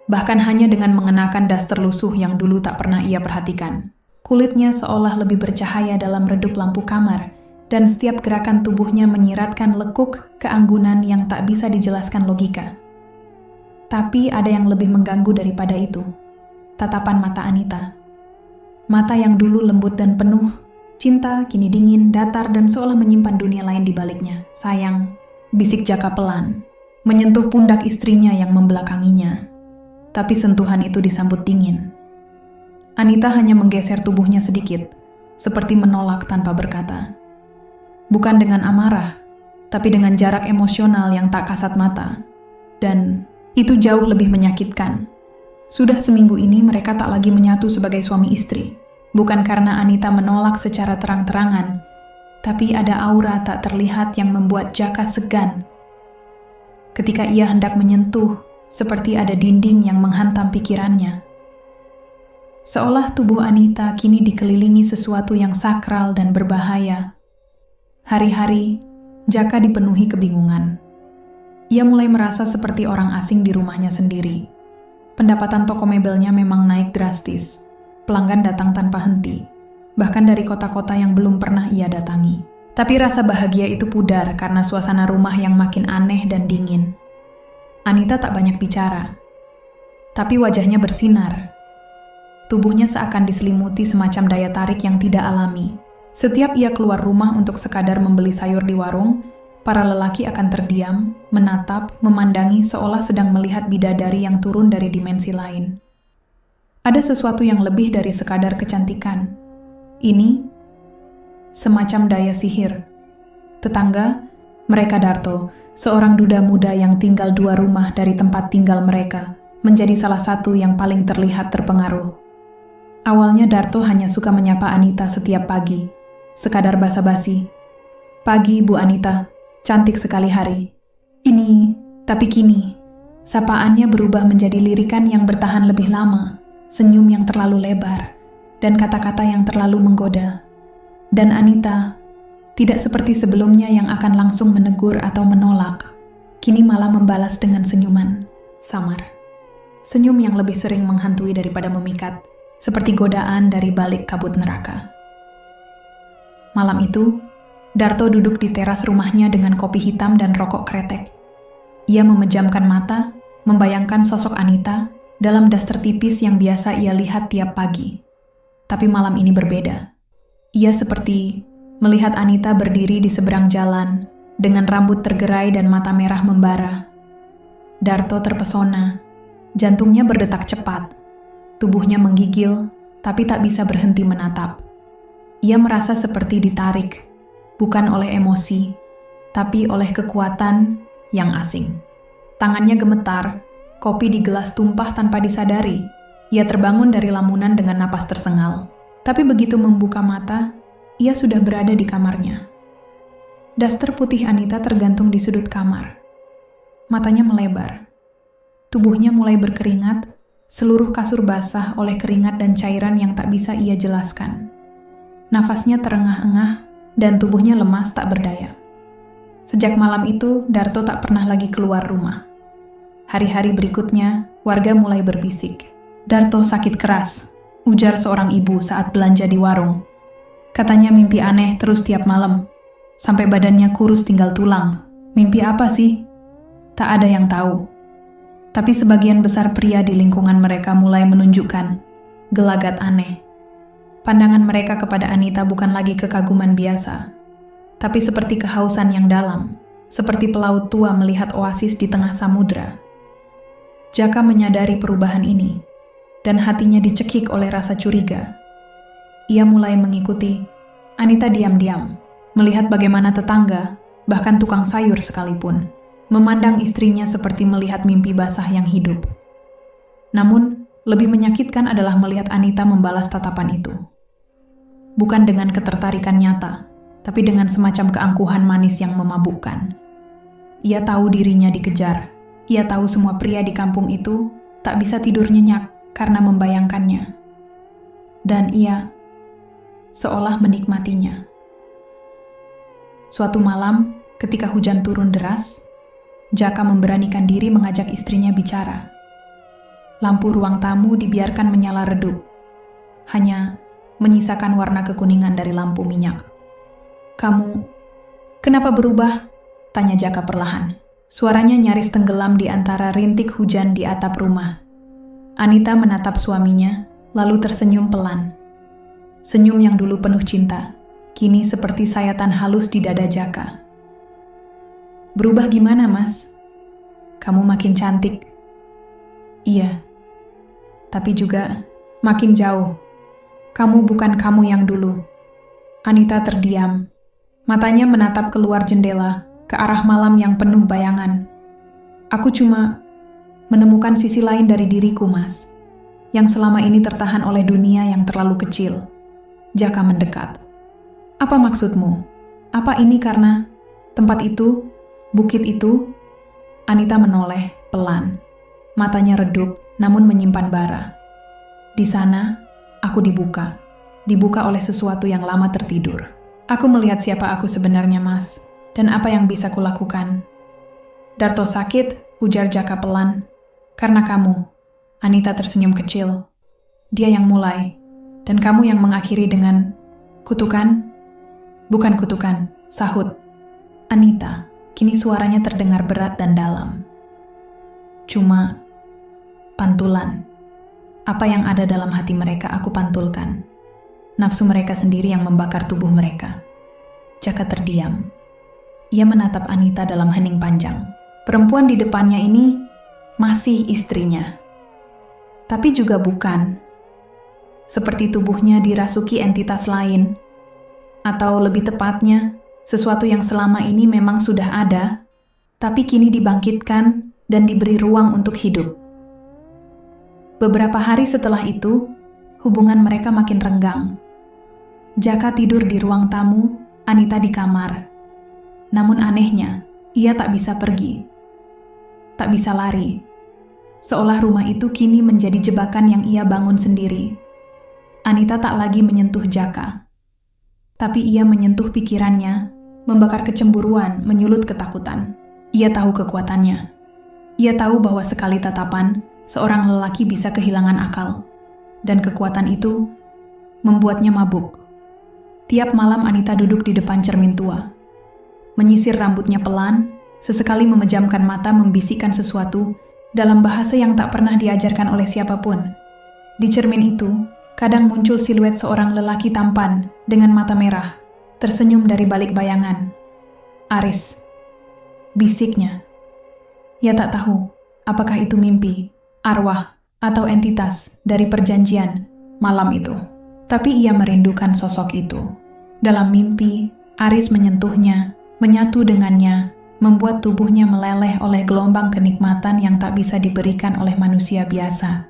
Bahkan hanya dengan mengenakan daster lusuh yang dulu tak pernah ia perhatikan. Kulitnya seolah lebih bercahaya dalam redup lampu kamar, dan setiap gerakan tubuhnya menyiratkan lekuk keanggunan yang tak bisa dijelaskan logika. Tapi ada yang lebih mengganggu daripada itu. Tatapan mata Anita. Mata yang dulu lembut dan penuh cinta, kini dingin, datar, dan seolah menyimpan dunia lain di baliknya. Sayang, bisik Jaka pelan, menyentuh pundak istrinya yang membelakanginya. Tapi sentuhan itu disambut dingin. Anita hanya menggeser tubuhnya sedikit, seperti menolak tanpa berkata. Bukan dengan amarah, tapi dengan jarak emosional yang tak kasat mata. Dan itu jauh lebih menyakitkan. Sudah seminggu ini mereka tak lagi menyatu sebagai suami istri. Bukan karena Anita menolak secara terang-terangan, tapi ada aura tak terlihat yang membuat Jaka segan. Ketika ia hendak menyentuh, seperti ada dinding yang menghantam pikirannya. Seolah tubuh Anita kini dikelilingi sesuatu yang sakral dan berbahaya. Hari-hari, Jaka dipenuhi kebingungan. Ia mulai merasa seperti orang asing di rumahnya sendiri. Pendapatan toko mebelnya memang naik drastis. Pelanggan datang tanpa henti, bahkan dari kota-kota yang belum pernah ia datangi. Tapi rasa bahagia itu pudar karena suasana rumah yang makin aneh dan dingin. Anita tak banyak bicara, tapi wajahnya bersinar. Tubuhnya seakan diselimuti semacam daya tarik yang tidak alami. Setiap ia keluar rumah untuk sekadar membeli sayur di warung, para lelaki akan terdiam, menatap, memandangi seolah sedang melihat bidadari yang turun dari dimensi lain. Ada sesuatu yang lebih dari sekadar kecantikan. Ini semacam daya sihir. Tetangga, mereka Darto, seorang duda muda yang tinggal 2 rumah dari tempat tinggal mereka, menjadi salah satu yang paling terlihat terpengaruh. Awalnya Darto hanya suka menyapa Anita setiap pagi, sekadar basa-basi. Pagi, Bu Anita. Cantik sekali Hari. Ini, tapi kini, sapaannya berubah menjadi lirikan yang bertahan lebih lama, senyum yang terlalu lebar, dan kata-kata yang terlalu menggoda. Dan Anita, tidak seperti sebelumnya yang akan langsung menegur atau menolak, kini malah membalas dengan senyuman samar. Senyum yang lebih sering menghantui daripada memikat, seperti godaan dari balik kabut neraka. Malam itu, Darto duduk di teras rumahnya dengan kopi hitam dan rokok kretek. Ia memejamkan mata, membayangkan sosok Anita dalam daster tipis yang biasa ia lihat tiap pagi. Tapi malam ini berbeda. Ia seperti melihat Anita berdiri di seberang jalan dengan rambut tergerai dan mata merah membara. Darto terpesona, jantungnya berdetak cepat, tubuhnya menggigil tapi tak bisa berhenti menatap. Ia merasa seperti ditarik, bukan oleh emosi, tapi oleh kekuatan yang asing. Tangannya gemetar, kopi di gelas tumpah tanpa disadari. Ia terbangun dari lamunan dengan napas tersengal. Tapi begitu membuka mata, ia sudah berada di kamarnya. Daster putih Anita tergantung di sudut kamar. Matanya melebar. Tubuhnya mulai berkeringat, seluruh kasur basah oleh keringat dan cairan yang tak bisa ia jelaskan. Nafasnya terengah-engah dan tubuhnya lemas tak berdaya. Sejak malam itu, Darto tak pernah lagi keluar rumah. Hari-hari berikutnya, warga mulai berbisik. Darto sakit keras, ujar seorang ibu saat belanja di warung. Katanya mimpi aneh terus tiap malam, sampai badannya kurus tinggal tulang. Mimpi apa sih? Tak ada yang tahu. Tapi sebagian besar pria di lingkungan mereka mulai menunjukkan gelagat aneh. Pandangan mereka kepada Anita bukan lagi kekaguman biasa, tapi seperti kehausan yang dalam, seperti pelaut tua melihat oasis di tengah samudra. Jaka menyadari perubahan ini, dan hatinya dicekik oleh rasa curiga. Ia mulai mengikuti Anita diam-diam, melihat bagaimana tetangga, bahkan tukang sayur sekalipun, memandang istrinya seperti melihat mimpi basah yang hidup. Namun, lebih menyakitkan adalah melihat Anita membalas tatapan itu. Bukan dengan ketertarikan nyata, tapi dengan semacam keangkuhan manis yang memabukkan. Ia tahu dirinya dikejar. Ia tahu semua pria di kampung itu tak bisa tidur nyenyak karena membayangkannya. Dan ia seolah menikmatinya. Suatu malam, ketika hujan turun deras, Jaka memberanikan diri mengajak istrinya bicara. Lampu ruang tamu dibiarkan menyala redup. Hanya menyisakan warna kekuningan dari lampu minyak. "Kamu, kenapa berubah?" tanya Jaka perlahan. Suaranya nyaris tenggelam di antara rintik hujan di atap rumah. Anita menatap suaminya, lalu tersenyum pelan. Senyum yang dulu penuh cinta, kini seperti sayatan halus di dada Jaka. "Berubah gimana, Mas? Kamu makin cantik." "Iya, tapi juga makin jauh. Kamu bukan kamu yang dulu." Anita terdiam. Matanya menatap keluar jendela, ke arah malam yang penuh bayangan. "Aku cuma menemukan sisi lain dari diriku, Mas, yang selama ini tertahan oleh dunia yang terlalu kecil." Jaka mendekat. "Apa maksudmu? Apa ini karena tempat itu, bukit itu?" Anita menoleh, pelan. Matanya redup, namun menyimpan bara. "Di sana, aku dibuka oleh sesuatu yang lama tertidur. Aku melihat siapa aku sebenarnya, Mas, dan apa yang bisa kulakukan." "Darto sakit," ujar Jaka pelan. "Karena kamu." Anita tersenyum kecil. "Dia yang mulai, dan kamu yang mengakhiri dengan kutukan?" "Bukan kutukan," sahut Anita. Kini suaranya terdengar berat dan dalam. "Cuma pantulan. Apa yang ada dalam hati mereka aku pantulkan. Nafsu mereka sendiri yang membakar tubuh mereka." Jaka terdiam. Ia menatap Anita dalam hening panjang. Perempuan di depannya ini masih istrinya. Tapi juga bukan. Seperti tubuhnya dirasuki entitas lain. Atau lebih tepatnya, sesuatu yang selama ini memang sudah ada, tapi kini dibangkitkan dan diberi ruang untuk hidup. Beberapa hari setelah itu, hubungan mereka makin renggang. Jaka tidur di ruang tamu, Anita di kamar. Namun anehnya, ia tak bisa pergi. Tak bisa lari. Seolah rumah itu kini menjadi jebakan yang ia bangun sendiri. Anita tak lagi menyentuh Jaka. Tapi ia menyentuh pikirannya, membakar kecemburuan, menyulut ketakutan. Ia tahu kekuatannya. Ia tahu bahwa sekali tatapan, seorang lelaki bisa kehilangan akal. Dan kekuatan itu membuatnya mabuk. Tiap malam Anita duduk di depan cermin tua. Menyisir rambutnya pelan, sesekali memejamkan mata membisikkan sesuatu dalam bahasa yang tak pernah diajarkan oleh siapapun. Di cermin itu, kadang muncul siluet seorang lelaki tampan dengan mata merah, tersenyum dari balik bayangan. Aris, bisiknya. Ia tak tahu apakah itu mimpi, arwah, atau entitas dari perjanjian malam itu. Tapi ia merindukan sosok itu. Dalam mimpi, Aris menyentuhnya, menyatu dengannya, membuat tubuhnya meleleh oleh gelombang kenikmatan yang tak bisa diberikan oleh manusia biasa.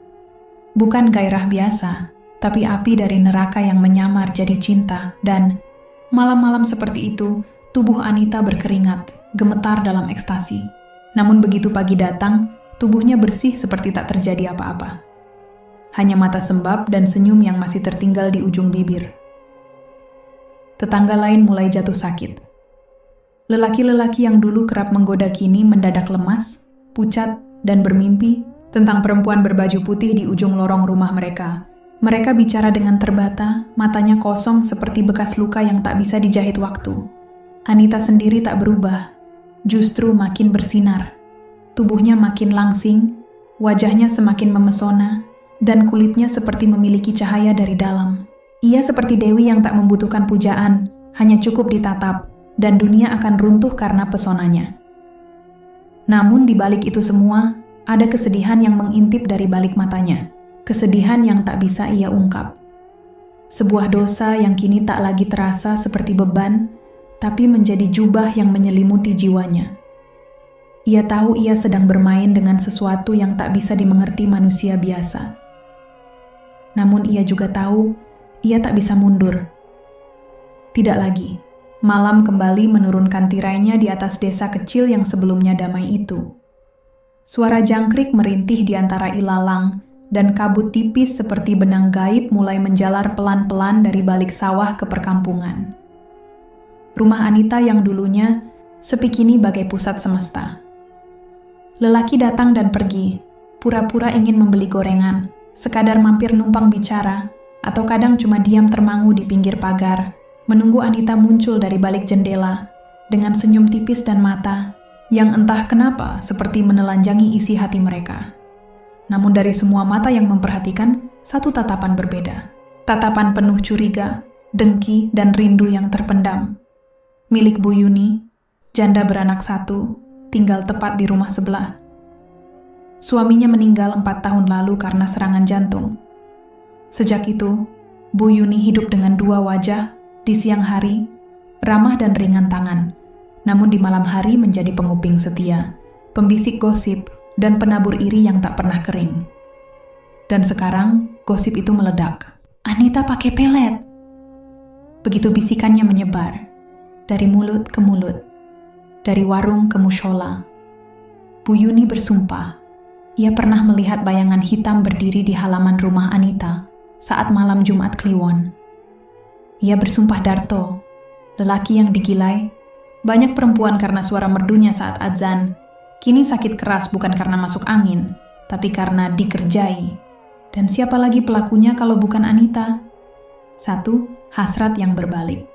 Bukan gairah biasa, tapi api dari neraka yang menyamar jadi cinta, dan malam-malam seperti itu, tubuh Anita berkeringat, gemetar dalam ekstasi. Namun begitu pagi datang, tubuhnya bersih seperti tak terjadi apa-apa. Hanya mata sembab dan senyum yang masih tertinggal di ujung bibir. Tetangga lain mulai jatuh sakit. Lelaki-lelaki yang dulu kerap menggoda kini mendadak lemas, pucat, dan bermimpi tentang perempuan berbaju putih di ujung lorong rumah mereka. Mereka bicara dengan terbata, matanya kosong seperti bekas luka yang tak bisa dijahit waktu. Anita sendiri tak berubah, justru makin bersinar. Tubuhnya makin langsing, wajahnya semakin memesona, dan kulitnya seperti memiliki cahaya dari dalam. Ia seperti dewi yang tak membutuhkan pujaan, hanya cukup ditatap, dan dunia akan runtuh karena pesonanya. Namun di balik itu semua, ada kesedihan yang mengintip dari balik matanya. Kesedihan yang tak bisa ia ungkap. Sebuah dosa yang kini tak lagi terasa seperti beban, tapi menjadi jubah yang menyelimuti jiwanya. Ia tahu ia sedang bermain dengan sesuatu yang tak bisa dimengerti manusia biasa. Namun ia juga tahu, ia tak bisa mundur. Tidak lagi. Malam kembali menurunkan tirainya di atas desa kecil yang sebelumnya damai itu. Suara jangkrik merintih di antara ilalang, dan kabut tipis seperti benang gaib mulai menjalar pelan-pelan dari balik sawah ke perkampungan. Rumah Anita yang dulunya sepi kini bagai pusat semesta. Lelaki datang dan pergi, pura-pura ingin membeli gorengan, sekadar mampir numpang bicara, atau kadang cuma diam termangu di pinggir pagar, menunggu Anita muncul dari balik jendela dengan senyum tipis dan mata yang entah kenapa seperti menelanjangi isi hati mereka. Namun dari semua mata yang memperhatikan, satu tatapan berbeda. Tatapan penuh curiga, dengki, dan rindu yang terpendam. Milik Bu Yuni, janda beranak satu, tinggal tepat di rumah sebelah. Suaminya meninggal 4 tahun lalu karena serangan jantung. Sejak itu, Bu Yuni hidup dengan 2 wajah, di siang hari, ramah dan ringan tangan, namun di malam hari menjadi penguping setia, pembisik gosip, dan penabur iri yang tak pernah kering. Dan sekarang, gosip itu meledak. Anita pakai pelet. Begitu bisikannya menyebar, dari mulut ke mulut, dari warung ke mushola. Bu Yuni bersumpah, ia pernah melihat bayangan hitam berdiri di halaman rumah Anita saat malam Jumat Kliwon. Ia bersumpah Darto, lelaki yang digilai, banyak perempuan karena suara merdunya saat azan, kini sakit keras bukan karena masuk angin, tapi karena dikerjai. Dan siapa lagi pelakunya kalau bukan Anita? 1. Hasrat yang berbalik.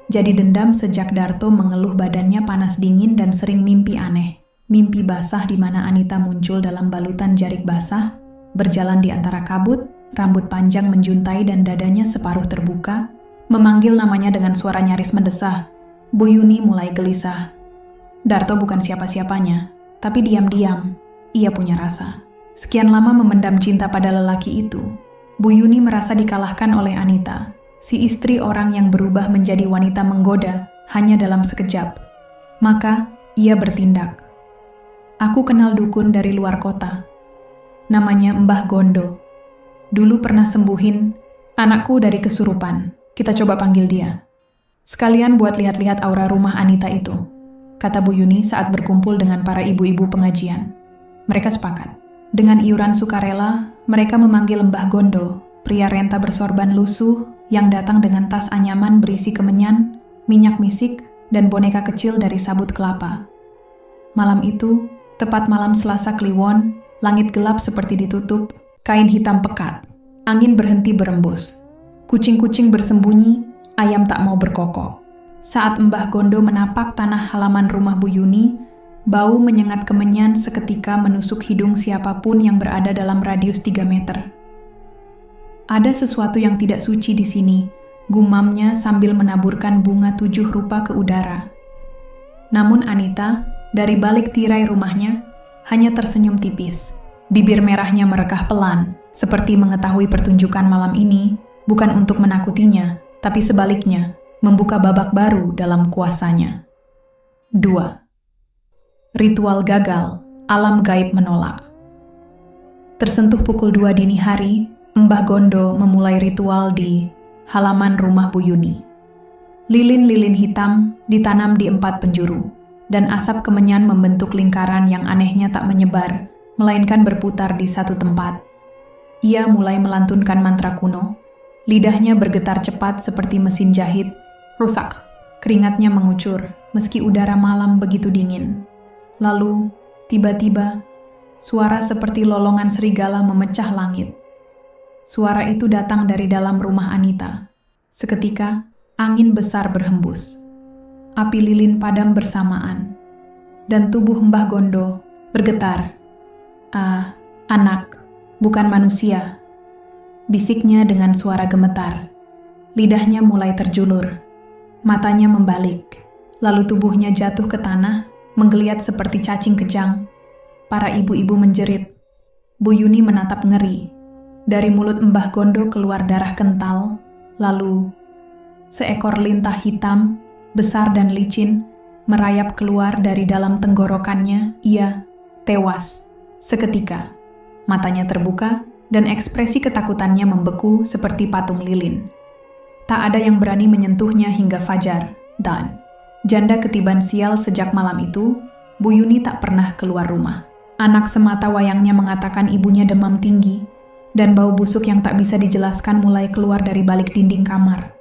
Jadi dendam sejak Darto mengeluh badannya panas dingin dan sering mimpi aneh. Mimpi basah di mana Anita muncul dalam balutan jarik basah, berjalan di antara kabut, rambut panjang menjuntai dan dadanya separuh terbuka, memanggil namanya dengan suara nyaris mendesah. Bu Yuni mulai gelisah. Darto bukan siapa-siapanya, tapi diam-diam, ia punya rasa. Sekian lama memendam cinta pada lelaki itu, Bu Yuni merasa dikalahkan oleh Anita, si istri orang yang berubah menjadi wanita menggoda hanya dalam sekejap. Maka, ia bertindak. Aku kenal dukun dari luar kota. Namanya Mbah Gondo. Dulu pernah sembuhin anakku dari kesurupan. Kita coba panggil dia. Sekalian buat lihat-lihat aura rumah Anita itu. kata Bu Yuni saat berkumpul dengan para ibu-ibu pengajian. Mereka sepakat. Dengan iuran sukarela, mereka memanggil Mbah Gondo, pria renta bersorban lusuh yang datang dengan tas anyaman berisi kemenyan, minyak misik, dan boneka kecil dari sabut kelapa. Malam itu, tepat malam Selasa Kliwon, langit gelap seperti ditutup, kain hitam pekat. Angin berhenti berembus. Kucing-kucing bersembunyi, ayam tak mau berkokok. Saat Mbah Gondo menapak tanah halaman rumah Bu Yuni, bau menyengat kemenyan seketika menusuk hidung siapapun yang berada dalam radius 3 meter. Ada sesuatu yang tidak suci di sini, gumamnya sambil menaburkan bunga 7 rupa ke udara. Namun Anita, dari balik tirai rumahnya, hanya tersenyum tipis. Bibir merahnya merekah pelan, seperti mengetahui pertunjukan malam ini bukan untuk menakutinya, tapi sebaliknya, membuka babak baru dalam kuasanya. 2. Ritual gagal, alam gaib menolak. Tersentuh pukul 2 dini hari, Mbah Gondo memulai ritual di halaman rumah Bu Yuni. Lilin-lilin hitam ditanam di 4 penjuru, dan asap kemenyan membentuk lingkaran yang anehnya tak menyebar, melainkan berputar di satu tempat. Ia mulai melantunkan mantra kuno, lidahnya bergetar cepat seperti mesin jahit. Rusak. Keringatnya mengucur, meski udara malam begitu dingin. Lalu, tiba-tiba, suara seperti lolongan serigala memecah langit. Suara itu datang dari dalam rumah Anita. Seketika, angin besar berhembus. Api lilin padam bersamaan. Dan tubuh Mbah Gondo bergetar. Anak, bukan manusia. Bisiknya dengan suara gemetar. Lidahnya mulai terjulur. Matanya membalik, lalu tubuhnya jatuh ke tanah, menggeliat seperti cacing kejang. Para ibu-ibu menjerit. Bu Yuni menatap ngeri. Dari mulut Mbah Gondo keluar darah kental, lalu seekor lintah hitam, besar dan licin, merayap keluar dari dalam tenggorokannya. Ia tewas. Seketika, matanya terbuka dan ekspresi ketakutannya membeku seperti patung lilin. Tak ada yang berani menyentuhnya hingga fajar, dan janda ketiban sial sejak malam itu, Bu Yuni tak pernah keluar rumah. Anak semata wayangnya mengatakan ibunya demam tinggi, dan bau busuk yang tak bisa dijelaskan mulai keluar dari balik dinding kamar.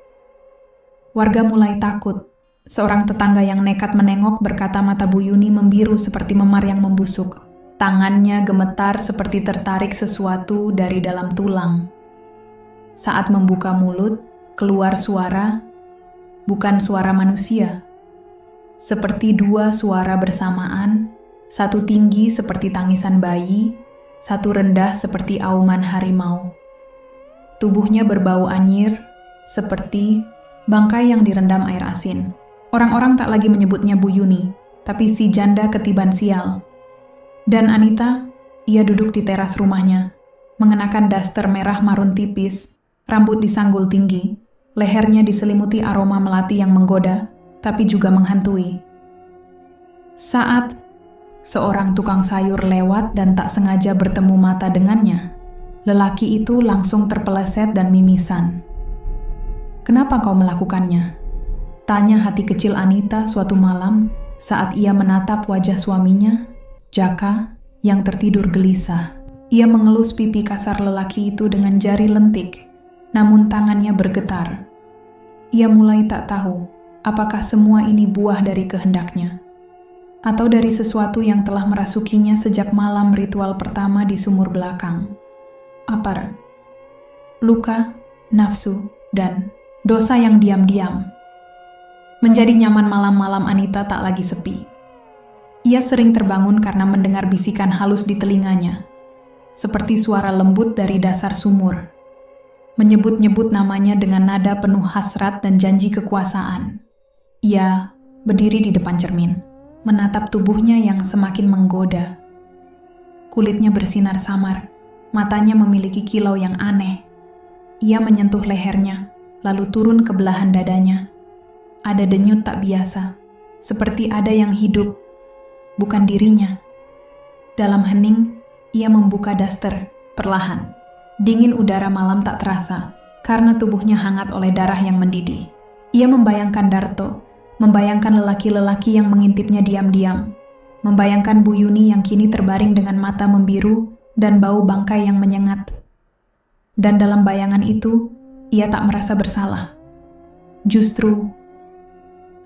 Warga mulai takut. Seorang tetangga yang nekat menengok berkata mata Bu Yuni membiru seperti memar yang membusuk. Tangannya gemetar seperti tertarik sesuatu dari dalam tulang. Saat membuka mulut, keluar suara, bukan suara manusia. Seperti 2 suara bersamaan, satu tinggi seperti tangisan bayi, satu rendah seperti auman harimau. Tubuhnya berbau anyir, seperti bangkai yang direndam air asin. Orang-orang tak lagi menyebutnya Bu Yuni, tapi si janda ketiban sial. Dan Anita, ia duduk di teras rumahnya, mengenakan daster merah marun tipis, rambut disanggul tinggi, lehernya diselimuti aroma melati yang menggoda, tapi juga menghantui. Saat seorang tukang sayur lewat dan tak sengaja bertemu mata dengannya, lelaki itu langsung terpeleset dan mimisan. "Kenapa kau melakukannya?" tanya hati kecil Anita suatu malam saat ia menatap wajah suaminya, Jaka, yang tertidur gelisah. Ia mengelus pipi kasar lelaki itu dengan jari lentik, namun tangannya bergetar. Ia mulai tak tahu apakah semua ini buah dari kehendaknya, atau dari sesuatu yang telah merasukinya sejak malam ritual pertama di sumur belakang. Apa? Luka, nafsu, dan dosa yang diam-diam. Menjadi nyaman malam-malam Anita tak lagi sepi. Ia sering terbangun karena mendengar bisikan halus di telinganya, seperti suara lembut dari dasar sumur, menyebut-nyebut namanya dengan nada penuh hasrat dan janji kekuasaan. Ia berdiri di depan cermin, menatap tubuhnya yang semakin menggoda. Kulitnya bersinar samar, matanya memiliki kilau yang aneh. Ia menyentuh lehernya, lalu turun ke belahan dadanya. Ada denyut tak biasa, seperti ada yang hidup, bukan dirinya. Dalam hening, ia membuka daster, perlahan. Dingin udara malam tak terasa, karena tubuhnya hangat oleh darah yang mendidih. Ia membayangkan Darto, membayangkan lelaki-lelaki yang mengintipnya diam-diam, membayangkan Bu Yuni yang kini terbaring dengan mata membiru dan bau bangkai yang menyengat. Dan dalam bayangan itu, ia tak merasa bersalah. Justru,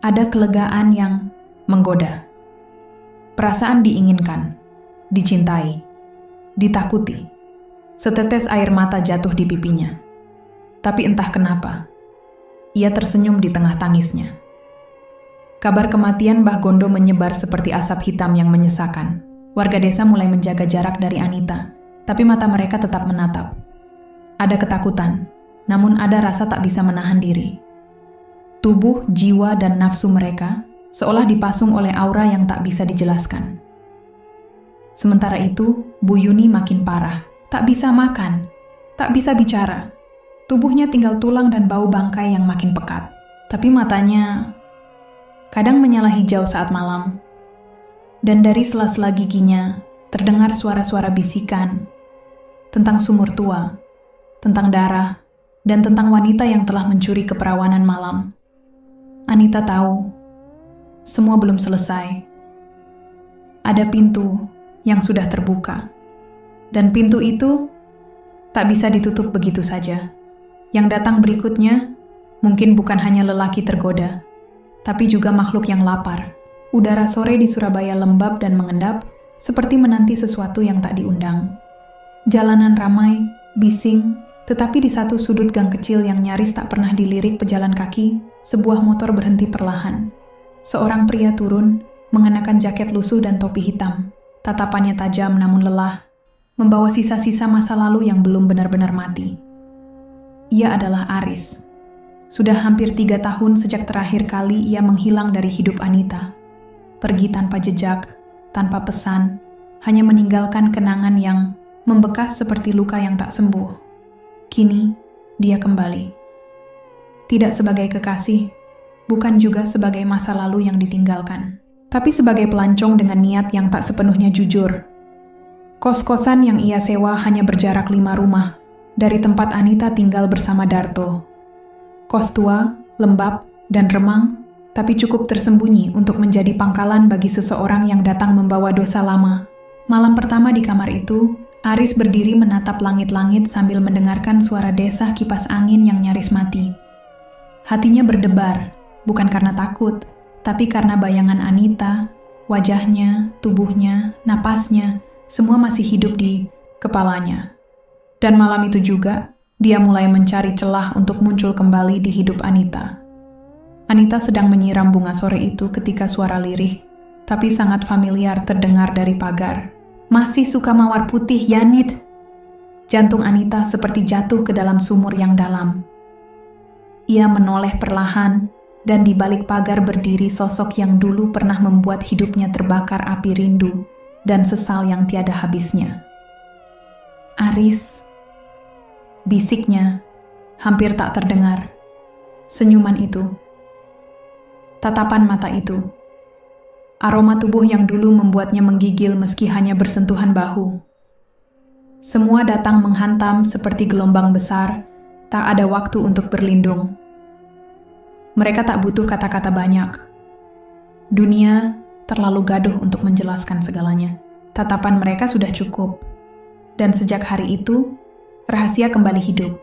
ada kelegaan yang menggoda. Perasaan diinginkan, dicintai, ditakuti. Setetes air mata jatuh di pipinya. Tapi entah kenapa, ia tersenyum di tengah tangisnya. Kabar kematian Mbah Gondo menyebar seperti asap hitam yang menyesakan. Warga desa mulai menjaga jarak dari Anita, tapi mata mereka tetap menatap. Ada ketakutan, namun ada rasa tak bisa menahan diri. Tubuh, jiwa, dan nafsu mereka seolah dipasung oleh aura yang tak bisa dijelaskan. Sementara itu, Bu Yuni makin parah. Tak bisa makan, tak bisa bicara. Tubuhnya tinggal tulang dan bau bangkai yang makin pekat. Tapi matanya kadang menyala hijau saat malam. Dan dari sela-sela giginya terdengar suara-suara bisikan tentang sumur tua, tentang darah, dan tentang wanita yang telah mencuri keperawanan malam. Anita tahu, semua belum selesai. Ada pintu yang sudah terbuka. Dan pintu itu tak bisa ditutup begitu saja. Yang datang berikutnya mungkin bukan hanya lelaki tergoda, tapi juga makhluk yang lapar. Udara sore di Surabaya lembab dan mengendap, seperti menanti sesuatu yang tak diundang. Jalanan ramai, bising, tetapi di satu sudut gang kecil yang nyaris tak pernah dilirik pejalan kaki, sebuah motor berhenti perlahan. Seorang pria turun, mengenakan jaket lusuh dan topi hitam. Tatapannya tajam namun lelah, membawa sisa-sisa masa lalu yang belum benar-benar mati. Ia adalah Aris. Sudah hampir 3 tahun sejak terakhir kali ia menghilang dari hidup Anita. Pergi tanpa jejak, tanpa pesan, hanya meninggalkan kenangan yang membekas seperti luka yang tak sembuh. Kini, dia kembali. Tidak sebagai kekasih, bukan juga sebagai masa lalu yang ditinggalkan, tapi sebagai pelancong dengan niat yang tak sepenuhnya jujur. Kos-kosan yang ia sewa hanya berjarak 5 rumah dari tempat Anita tinggal bersama Darto. Kos tua, lembab, dan remang, tapi cukup tersembunyi untuk menjadi pangkalan bagi seseorang yang datang membawa dosa lama. Malam pertama di kamar itu, Aris berdiri menatap langit-langit sambil mendengarkan suara desah kipas angin yang nyaris mati. Hatinya berdebar, bukan karena takut, tapi karena bayangan Anita, wajahnya, tubuhnya, napasnya, semua masih hidup di kepalanya. Dan malam itu juga, dia mulai mencari celah untuk muncul kembali di hidup Anita. Anita sedang menyiram bunga sore itu ketika suara lirih, tapi sangat familiar terdengar dari pagar. "Masih suka mawar putih, Yanit?" Jantung Anita seperti jatuh ke dalam sumur yang dalam. Ia menoleh perlahan, dan di balik pagar berdiri sosok yang dulu pernah membuat hidupnya terbakar api rindu dan sesal yang tiada habisnya. "Aris," bisiknya, hampir tak terdengar. Senyuman itu, tatapan mata itu, aroma tubuh yang dulu membuatnya menggigil meski hanya bersentuhan bahu. Semua datang menghantam seperti gelombang besar, tak ada waktu untuk berlindung. Mereka tak butuh kata-kata banyak. Dunia terlalu gaduh untuk menjelaskan segalanya. Tatapan mereka sudah cukup. Dan sejak hari itu, rahasia kembali hidup.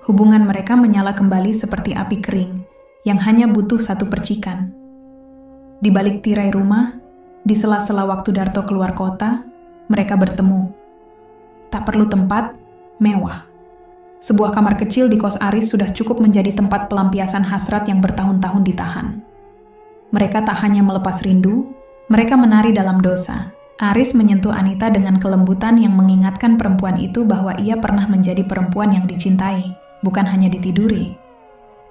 Hubungan mereka menyala kembali seperti api kering yang hanya butuh satu percikan. Di balik tirai rumah, di sela-sela waktu Darto keluar kota, mereka bertemu. Tak perlu tempat mewah. Sebuah kamar kecil di kos Aris sudah cukup menjadi tempat pelampiasan hasrat yang bertahun-tahun ditahan. Mereka tak hanya melepas rindu, mereka menari dalam dosa. Aris menyentuh Anita dengan kelembutan yang mengingatkan perempuan itu bahwa ia pernah menjadi perempuan yang dicintai, bukan hanya ditiduri.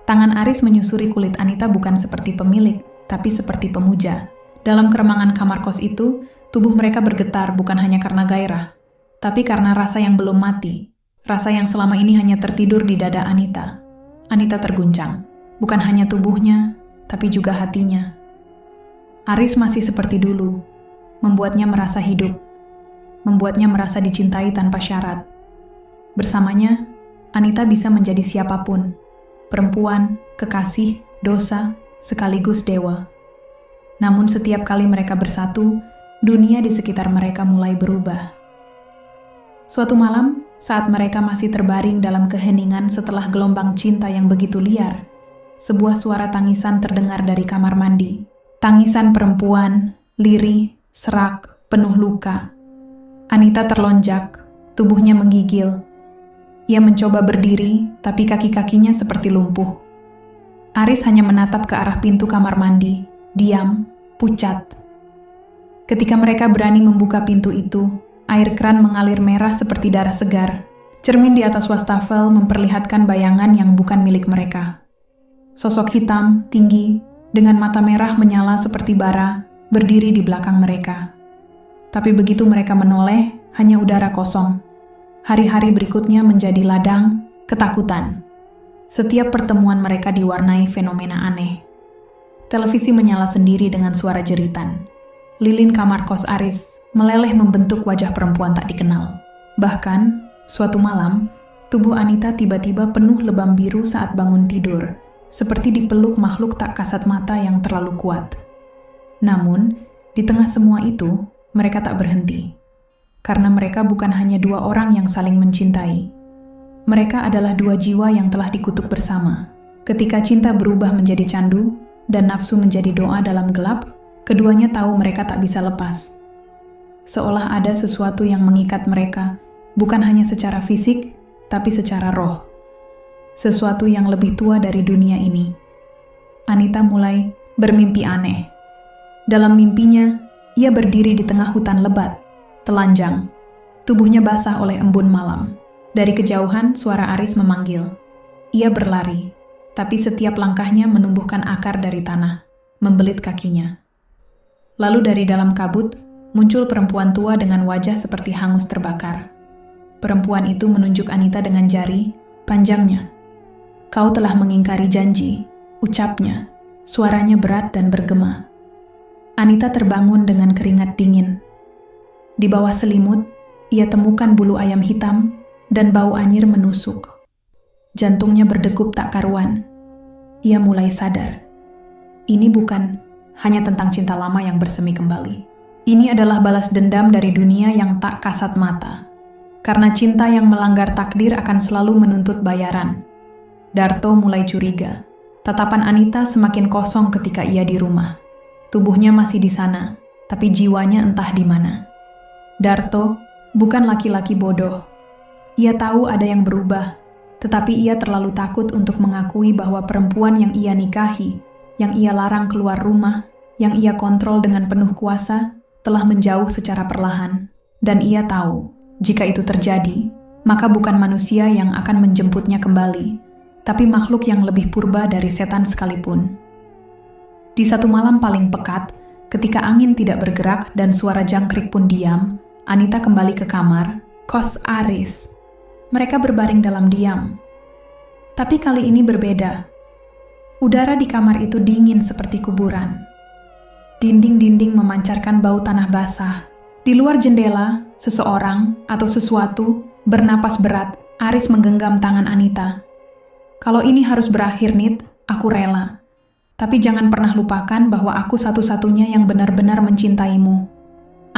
Tangan Aris menyusuri kulit Anita bukan seperti pemilik, tapi seperti pemuja. Dalam keremangan kamar kos itu, tubuh mereka bergetar bukan hanya karena gairah, tapi karena rasa yang belum mati, rasa yang selama ini hanya tertidur di dada Anita. Anita terguncang, bukan hanya tubuhnya, tapi juga hatinya. Aris masih seperti dulu, membuatnya merasa hidup, membuatnya merasa dicintai tanpa syarat. Bersamanya, Anita bisa menjadi siapapun, perempuan, kekasih, dosa, sekaligus dewa. Namun setiap kali mereka bersatu, dunia di sekitar mereka mulai berubah. Suatu malam, saat mereka masih terbaring dalam keheningan setelah gelombang cinta yang begitu liar, sebuah suara tangisan terdengar dari kamar mandi. Tangisan perempuan, lirih, serak, penuh luka. Anita terlonjak, tubuhnya menggigil. Ia mencoba berdiri, tapi kaki-kakinya seperti lumpuh. Aris hanya menatap ke arah pintu kamar mandi, diam, pucat. Ketika mereka berani membuka pintu itu, air keran mengalir merah seperti darah segar. Cermin di atas wastafel memperlihatkan bayangan yang bukan milik mereka. Sosok hitam, tinggi, dengan mata merah menyala seperti bara, berdiri di belakang mereka. Tapi begitu mereka menoleh, hanya udara kosong. Hari-hari berikutnya menjadi ladang, ketakutan. Setiap pertemuan mereka diwarnai fenomena aneh. Televisi menyala sendiri dengan suara jeritan. Lilin kamar kos Aris meleleh membentuk wajah perempuan tak dikenal. Bahkan, suatu malam, tubuh Anita tiba-tiba penuh lebam biru saat bangun tidur, seperti dipeluk makhluk tak kasat mata yang terlalu kuat. Namun, di tengah semua itu, mereka tak berhenti. Karena mereka bukan hanya dua orang yang saling mencintai. Mereka adalah dua jiwa yang telah dikutuk bersama. Ketika cinta berubah menjadi candu, dan nafsu menjadi doa dalam gelap, keduanya tahu mereka tak bisa lepas. Seolah ada sesuatu yang mengikat mereka, bukan hanya secara fisik, tapi secara roh. Sesuatu yang lebih tua dari dunia ini. Anita mulai bermimpi aneh. Dalam mimpinya, ia berdiri di tengah hutan lebat, telanjang. Tubuhnya basah oleh embun malam. Dari kejauhan, suara Aris memanggil. Ia berlari, tapi setiap langkahnya menumbuhkan akar dari tanah, membelit kakinya. Lalu dari dalam kabut, muncul perempuan tua dengan wajah seperti hangus terbakar. Perempuan itu menunjuk Anita dengan jari, panjangnya. "Kau telah mengingkari janji," ucapnya. Suaranya berat dan bergema. Anita terbangun dengan keringat dingin. Di bawah selimut, ia temukan bulu ayam hitam dan bau anyir menusuk. Jantungnya berdegup tak karuan. Ia mulai sadar. Ini bukan hanya tentang cinta lama yang bersemi kembali. Ini adalah balas dendam dari dunia yang tak kasat mata. Karena cinta yang melanggar takdir akan selalu menuntut bayaran. Darto mulai curiga. Tatapan Anita semakin kosong ketika ia di rumah. Tubuhnya masih di sana, tapi jiwanya entah di mana. Darto bukan laki-laki bodoh. Ia tahu ada yang berubah, tetapi ia terlalu takut untuk mengakui bahwa perempuan yang ia nikahi, yang ia larang keluar rumah, yang ia kontrol dengan penuh kuasa, telah menjauh secara perlahan. Dan ia tahu, jika itu terjadi, maka bukan manusia yang akan menjemputnya kembali, tapi makhluk yang lebih purba dari setan sekalipun. Di satu malam paling pekat, ketika angin tidak bergerak dan suara jangkrik pun diam, Anita kembali ke kamar, kos Aris. Mereka berbaring dalam diam. Tapi kali ini berbeda. Udara di kamar itu dingin seperti kuburan. Dinding-dinding memancarkan bau tanah basah. Di luar jendela, seseorang atau sesuatu bernapas berat. Aris menggenggam tangan Anita. "Kalau ini harus berakhir, Nit, aku rela. Tapi jangan pernah lupakan bahwa aku satu-satunya yang benar-benar mencintaimu."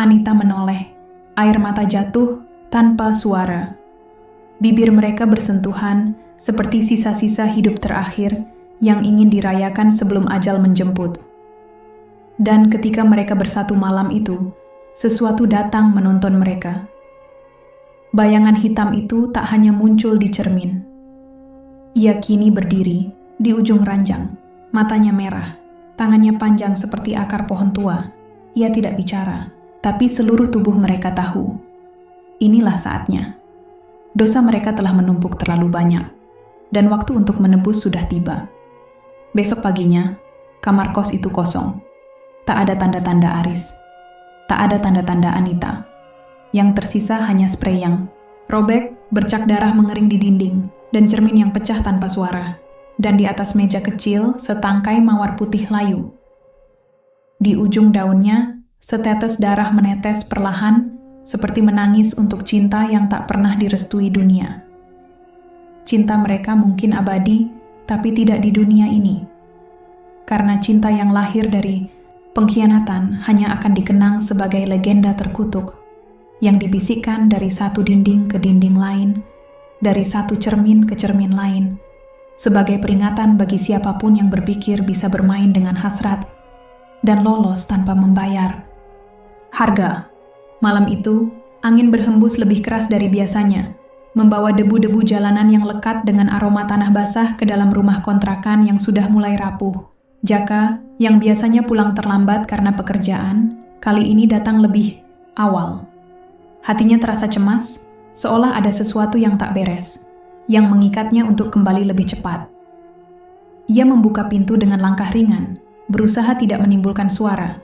Anita menoleh. Air mata jatuh tanpa suara. Bibir mereka bersentuhan seperti sisa-sisa hidup terakhir yang ingin dirayakan sebelum ajal menjemput. Dan ketika mereka bersatu malam itu, sesuatu datang menonton mereka. Bayangan hitam itu tak hanya muncul di cermin. Ia kini berdiri di ujung ranjang, matanya merah, tangannya panjang seperti akar pohon tua. Ia tidak bicara, tapi seluruh tubuh mereka tahu. Inilah saatnya. Dosa mereka telah menumpuk terlalu banyak, dan waktu untuk menebus sudah tiba. Besok paginya, kamar kos itu kosong. Tak ada tanda-tanda Aris. Tak ada tanda-tanda Anita. Yang tersisa hanya sprei yang robek, bercak darah mengering di dinding, dan cermin yang pecah tanpa suara. Dan di atas meja kecil, setangkai mawar putih layu. Di ujung daunnya, setetes darah menetes perlahan, seperti menangis untuk cinta yang tak pernah direstui dunia. Cinta mereka mungkin abadi, tapi tidak di dunia ini. karena cinta yang lahir dari pengkhianatan hanya akan dikenang sebagai legenda terkutuk yang dibisikkan dari satu dinding ke dinding lain, dari satu cermin ke cermin lain, sebagai peringatan bagi siapapun yang berpikir bisa bermain dengan hasrat dan lolos tanpa membayar. Harga. Malam itu, angin berhembus lebih keras dari biasanya, membawa debu-debu jalanan yang lekat dengan aroma tanah basah ke dalam rumah kontrakan yang sudah mulai rapuh. Jaka, yang biasanya pulang terlambat karena pekerjaan, kali ini datang lebih awal. Hatinya terasa cemas, seolah ada sesuatu yang tak beres, yang mengikatnya untuk kembali lebih cepat. Ia membuka pintu dengan langkah ringan, berusaha tidak menimbulkan suara.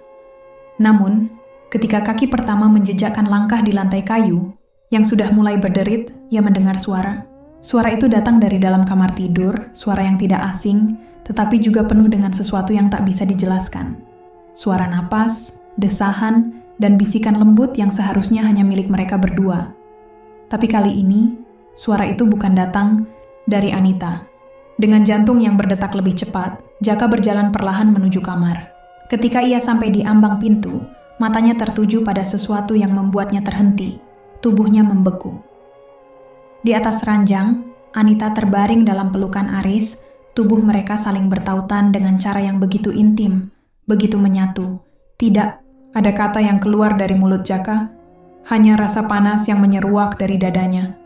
Namun, ketika kaki pertama menjejakkan langkah di lantai kayu, yang sudah mulai berderit, ia mendengar suara. Suara itu datang dari dalam kamar tidur, suara yang tidak asing, tetapi juga penuh dengan sesuatu yang tak bisa dijelaskan. Suara napas, desahan, dan bisikan lembut yang seharusnya hanya milik mereka berdua. Tapi kali ini, suara itu bukan datang dari Anita. Dengan jantung yang berdetak lebih cepat, Jaka berjalan perlahan menuju kamar. Ketika ia sampai di ambang pintu, matanya tertuju pada sesuatu yang membuatnya terhenti. Tubuhnya membeku. Di atas ranjang, Anita terbaring dalam pelukan Aris. Tubuh mereka saling bertautan dengan cara yang begitu intim, begitu menyatu. Tidak ada kata yang keluar dari mulut Jaka, hanya rasa panas yang menyeruak dari dadanya.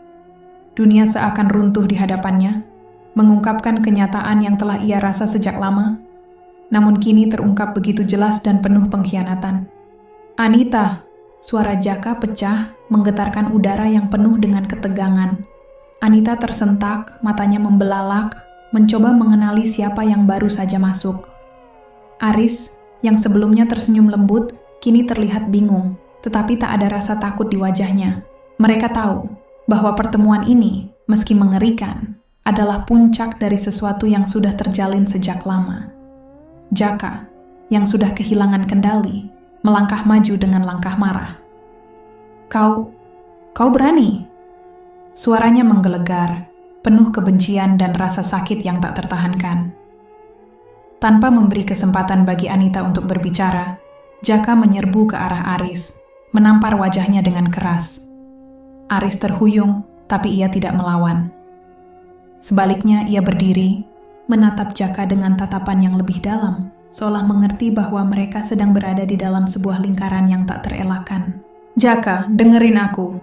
Dunia seakan runtuh di hadapannya, mengungkapkan kenyataan yang telah ia rasa sejak lama, namun kini terungkap begitu jelas dan penuh pengkhianatan. Anita! Suara Jaka pecah, menggetarkan udara yang penuh dengan ketegangan. Anita tersentak, matanya membelalak, mencoba mengenali siapa yang baru saja masuk. Aris, yang sebelumnya tersenyum lembut, kini terlihat bingung, tetapi tak ada rasa takut di wajahnya. Mereka tahu bahwa pertemuan ini, meski mengerikan, adalah puncak dari sesuatu yang sudah terjalin sejak lama. Jaka, yang sudah kehilangan kendali, melangkah maju dengan langkah marah. Kau berani? Suaranya menggelegar, penuh kebencian dan rasa sakit yang tak tertahankan. Tanpa memberi kesempatan bagi Anita untuk berbicara, Jaka menyerbu ke arah Aris, menampar wajahnya dengan keras. Aris terhuyung, tapi ia tidak melawan. Sebaliknya ia berdiri, menatap Jaka dengan tatapan yang lebih dalam, seolah mengerti bahwa mereka sedang berada di dalam sebuah lingkaran yang tak terelakkan. Jaka, dengerin aku.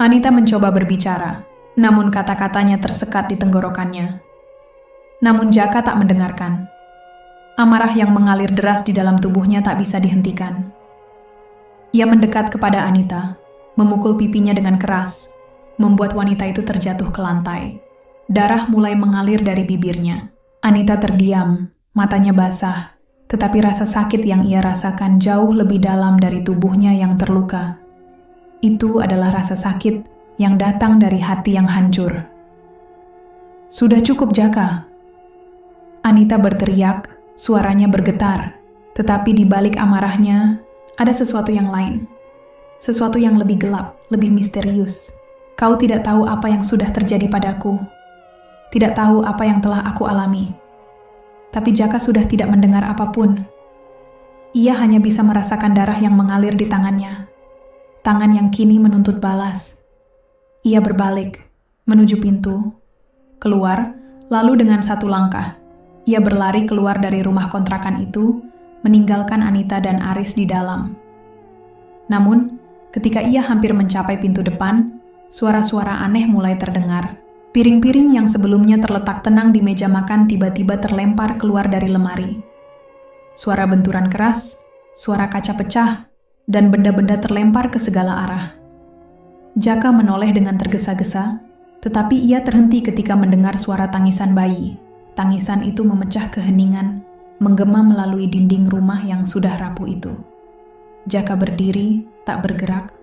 Anita mencoba berbicara, namun kata-katanya tersekat di tenggorokannya. Namun Jaka tak mendengarkan. Amarah yang mengalir deras di dalam tubuhnya tak bisa dihentikan. Ia mendekat kepada Anita, memukul pipinya dengan keras, membuat wanita itu terjatuh ke lantai. Darah mulai mengalir dari bibirnya. Anita terdiam, matanya basah, tetapi rasa sakit yang ia rasakan jauh lebih dalam dari tubuhnya yang terluka. Itu adalah rasa sakit yang datang dari hati yang hancur. Sudah cukup, Jaka. Anita berteriak, suaranya bergetar, tetapi di balik amarahnya ada sesuatu yang lain. Sesuatu yang lebih gelap, lebih misterius. Kau tidak tahu apa yang sudah terjadi padaku. Tidak tahu apa yang telah aku alami. Tapi Jaka sudah tidak mendengar apapun. Ia hanya bisa merasakan darah yang mengalir di tangannya. Tangan yang kini menuntut balas. Ia berbalik, menuju pintu, keluar, lalu dengan satu langkah, ia berlari keluar dari rumah kontrakan itu, meninggalkan Anita dan Aris di dalam. Namun, ketika ia hampir mencapai pintu depan, suara-suara aneh mulai terdengar. Piring-piring yang sebelumnya terletak tenang di meja makan tiba-tiba terlempar keluar dari lemari. Suara benturan keras, suara kaca pecah, dan benda-benda terlempar ke segala arah. Jaka menoleh dengan tergesa-gesa, tetapi ia terhenti ketika mendengar suara tangisan bayi. Tangisan itu memecah keheningan, menggema melalui dinding rumah yang sudah rapuh itu. Jaka berdiri, tak bergerak,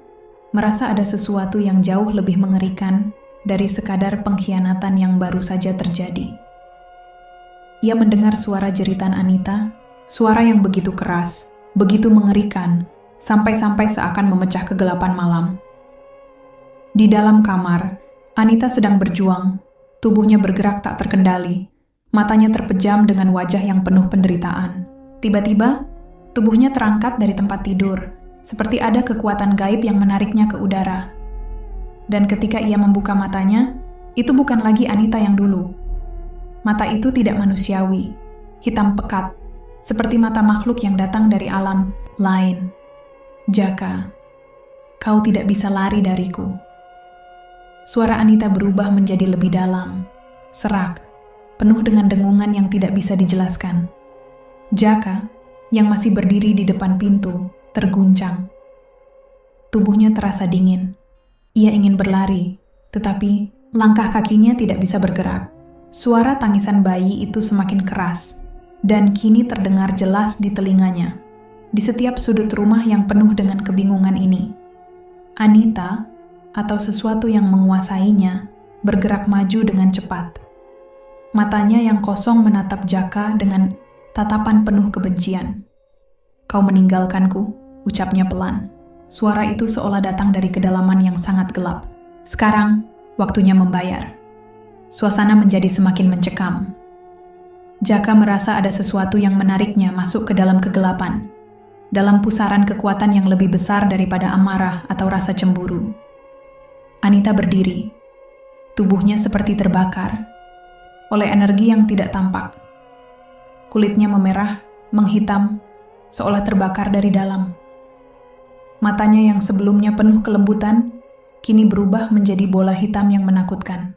merasa ada sesuatu yang jauh lebih mengerikan dari sekadar pengkhianatan yang baru saja terjadi. Ia mendengar suara jeritan Anita, suara yang begitu keras, begitu mengerikan, sampai-sampai seakan memecah kegelapan malam. Di dalam kamar, Anita sedang berjuang, tubuhnya bergerak tak terkendali, Matanya terpejam dengan wajah yang penuh penderitaan. Tiba-tiba, tubuhnya terangkat dari tempat tidur, seperti ada kekuatan gaib yang menariknya ke udara. Dan ketika ia membuka matanya, itu bukan lagi Anita yang dulu. Mata itu tidak manusiawi, hitam pekat, seperti mata makhluk yang datang dari alam lain. Jaka, kau tidak bisa lari dariku. Suara Anita berubah menjadi lebih dalam, serak, penuh dengan dengungan yang tidak bisa dijelaskan. Jaka, yang masih berdiri di depan pintu, terguncang. Tubuhnya terasa dingin. Ia ingin berlari, tetapi langkah kakinya tidak bisa bergerak. Suara tangisan bayi itu semakin keras, dan kini terdengar jelas di telinganya, di setiap sudut rumah yang penuh dengan kebingungan ini. Anita, atau sesuatu yang menguasainya, bergerak maju dengan cepat. Matanya yang kosong menatap Jaka dengan tatapan penuh kebencian. Kau meninggalkanku, ucapnya pelan. Suara itu seolah datang dari kedalaman yang sangat gelap. Sekarang, waktunya membayar. Suasana menjadi semakin mencekam. Jaka merasa ada sesuatu yang menariknya masuk ke dalam kegelapan, dalam pusaran kekuatan yang lebih besar daripada amarah atau rasa cemburu. Anita berdiri. Tubuhnya seperti terbakar oleh energi yang tidak tampak. Kulitnya memerah, menghitam, seolah terbakar dari dalam. Matanya yang sebelumnya penuh kelembutan, kini berubah menjadi bola hitam yang menakutkan.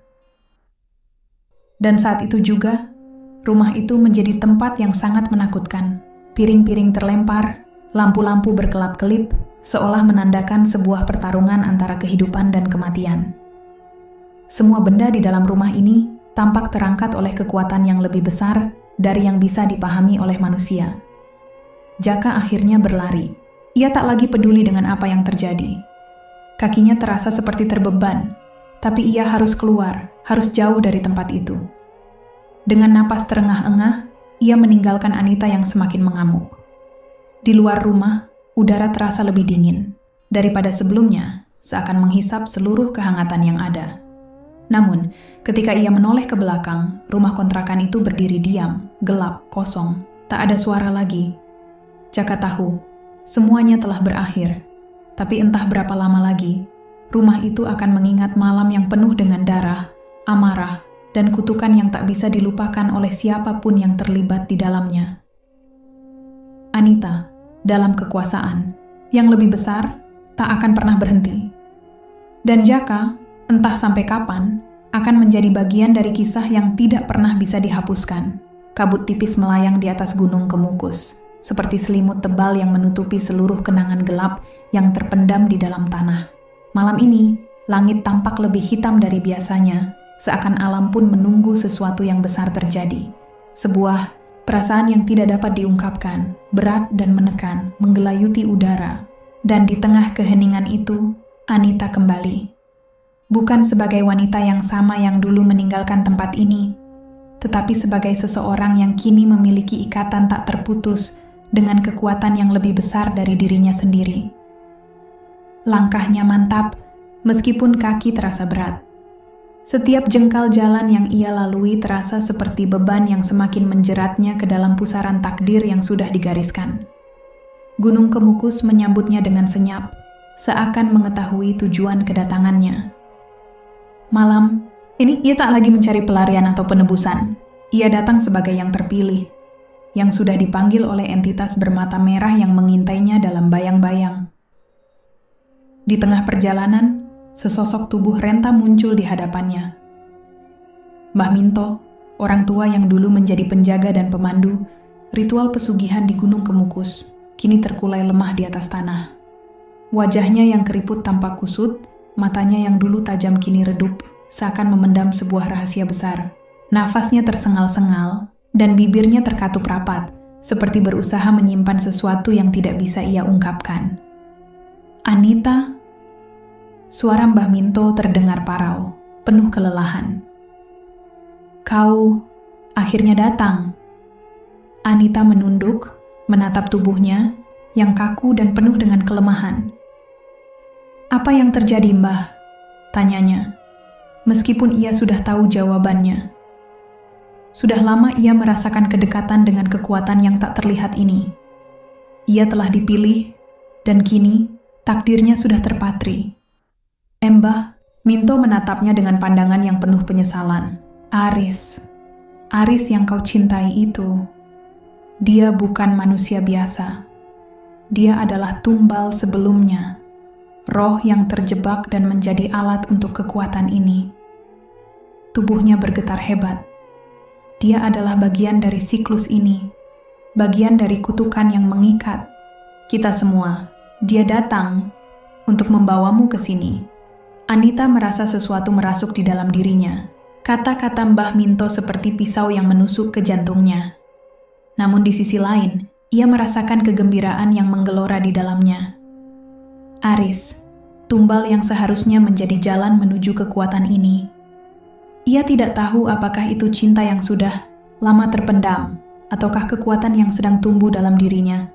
Dan saat itu juga, rumah itu menjadi tempat yang sangat menakutkan. Piring-piring terlempar, lampu-lampu berkelap-kelip, seolah menandakan sebuah pertarungan antara kehidupan dan kematian. Semua benda di dalam rumah ini tampak terangkat oleh kekuatan yang lebih besar dari yang bisa dipahami oleh manusia. Jaka akhirnya berlari. Ia tak lagi peduli dengan apa yang terjadi. Kakinya terasa seperti terbeban, tapi ia harus keluar, harus jauh dari tempat itu. Dengan napas terengah-engah, ia meninggalkan Anita yang semakin mengamuk. Di luar rumah, udara terasa lebih dingin. Daripada sebelumnya, seakan menghisap seluruh kehangatan yang ada. Namun, ketika ia menoleh ke belakang, rumah kontrakan itu berdiri diam, gelap, kosong. Tak ada suara lagi. Jaka tahu, semuanya telah berakhir. Tapi entah berapa lama lagi, rumah itu akan mengingat malam yang penuh dengan darah, amarah, dan kutukan yang tak bisa dilupakan oleh siapapun yang terlibat di dalamnya. Anita, dalam kekuasaan, yang lebih besar, tak akan pernah berhenti. Dan Jaka, entah sampai kapan, akan menjadi bagian dari kisah yang tidak pernah bisa dihapuskan. Kabut tipis melayang di atas gunung Kemukus, seperti selimut tebal yang menutupi seluruh kenangan gelap yang terpendam di dalam tanah. Malam ini, langit tampak lebih hitam dari biasanya, seakan alam pun menunggu sesuatu yang besar terjadi. Sebuah perasaan yang tidak dapat diungkapkan, berat dan menekan, menggelayuti udara. Dan di tengah keheningan itu, Anita kembali. Bukan sebagai wanita yang sama yang dulu meninggalkan tempat ini, tetapi sebagai seseorang yang kini memiliki ikatan tak terputus dengan kekuatan yang lebih besar dari dirinya sendiri. Langkahnya mantap, meskipun kaki terasa berat. Setiap jengkal jalan yang ia lalui terasa seperti beban yang semakin menjeratnya ke dalam pusaran takdir yang sudah digariskan. Gunung Kemukus menyambutnya dengan senyap, seakan mengetahui tujuan kedatangannya. Malam, ini ia tak lagi mencari pelarian atau penebusan. Ia datang sebagai yang terpilih, yang sudah dipanggil oleh entitas bermata merah yang mengintainya dalam bayang-bayang. Di tengah perjalanan, sesosok tubuh renta muncul di hadapannya. Mbah Minto, orang tua yang dulu menjadi penjaga dan pemandu ritual pesugihan di Gunung Kemukus, kini terkulai lemah di atas tanah. Wajahnya yang keriput tampak kusut, matanya yang dulu tajam kini redup, seakan memendam sebuah rahasia besar. Nafasnya tersengal-sengal, dan bibirnya terkatup rapat, seperti berusaha menyimpan sesuatu yang tidak bisa ia ungkapkan. Anita, suara Mbah Minto terdengar parau, penuh kelelahan. Kau akhirnya datang. Anita menunduk, menatap tubuhnya, yang kaku dan penuh dengan kelemahan. Apa yang terjadi, Mbah? Tanyanya, meskipun ia sudah tahu jawabannya. Sudah lama ia merasakan kedekatan dengan kekuatan yang tak terlihat ini. Ia telah dipilih, dan kini takdirnya sudah terpatri. Mbah Minto menatapnya dengan pandangan yang penuh penyesalan. Aris yang kau cintai itu, dia bukan manusia biasa. Dia adalah tumbal sebelumnya, roh yang terjebak dan menjadi alat untuk kekuatan ini. Tubuhnya bergetar hebat. Dia adalah bagian dari siklus ini, bagian dari kutukan yang mengikat kita semua. Dia datang untuk membawamu ke sini. Anita merasa sesuatu merasuk di dalam dirinya. Kata-kata Mbah Minto seperti pisau yang menusuk ke jantungnya. Namun di sisi lain, ia merasakan kegembiraan yang menggelora di dalamnya. Aris, tumbal yang seharusnya menjadi jalan menuju kekuatan ini. Ia tidak tahu apakah itu cinta yang sudah lama terpendam, ataukah kekuatan yang sedang tumbuh dalam dirinya.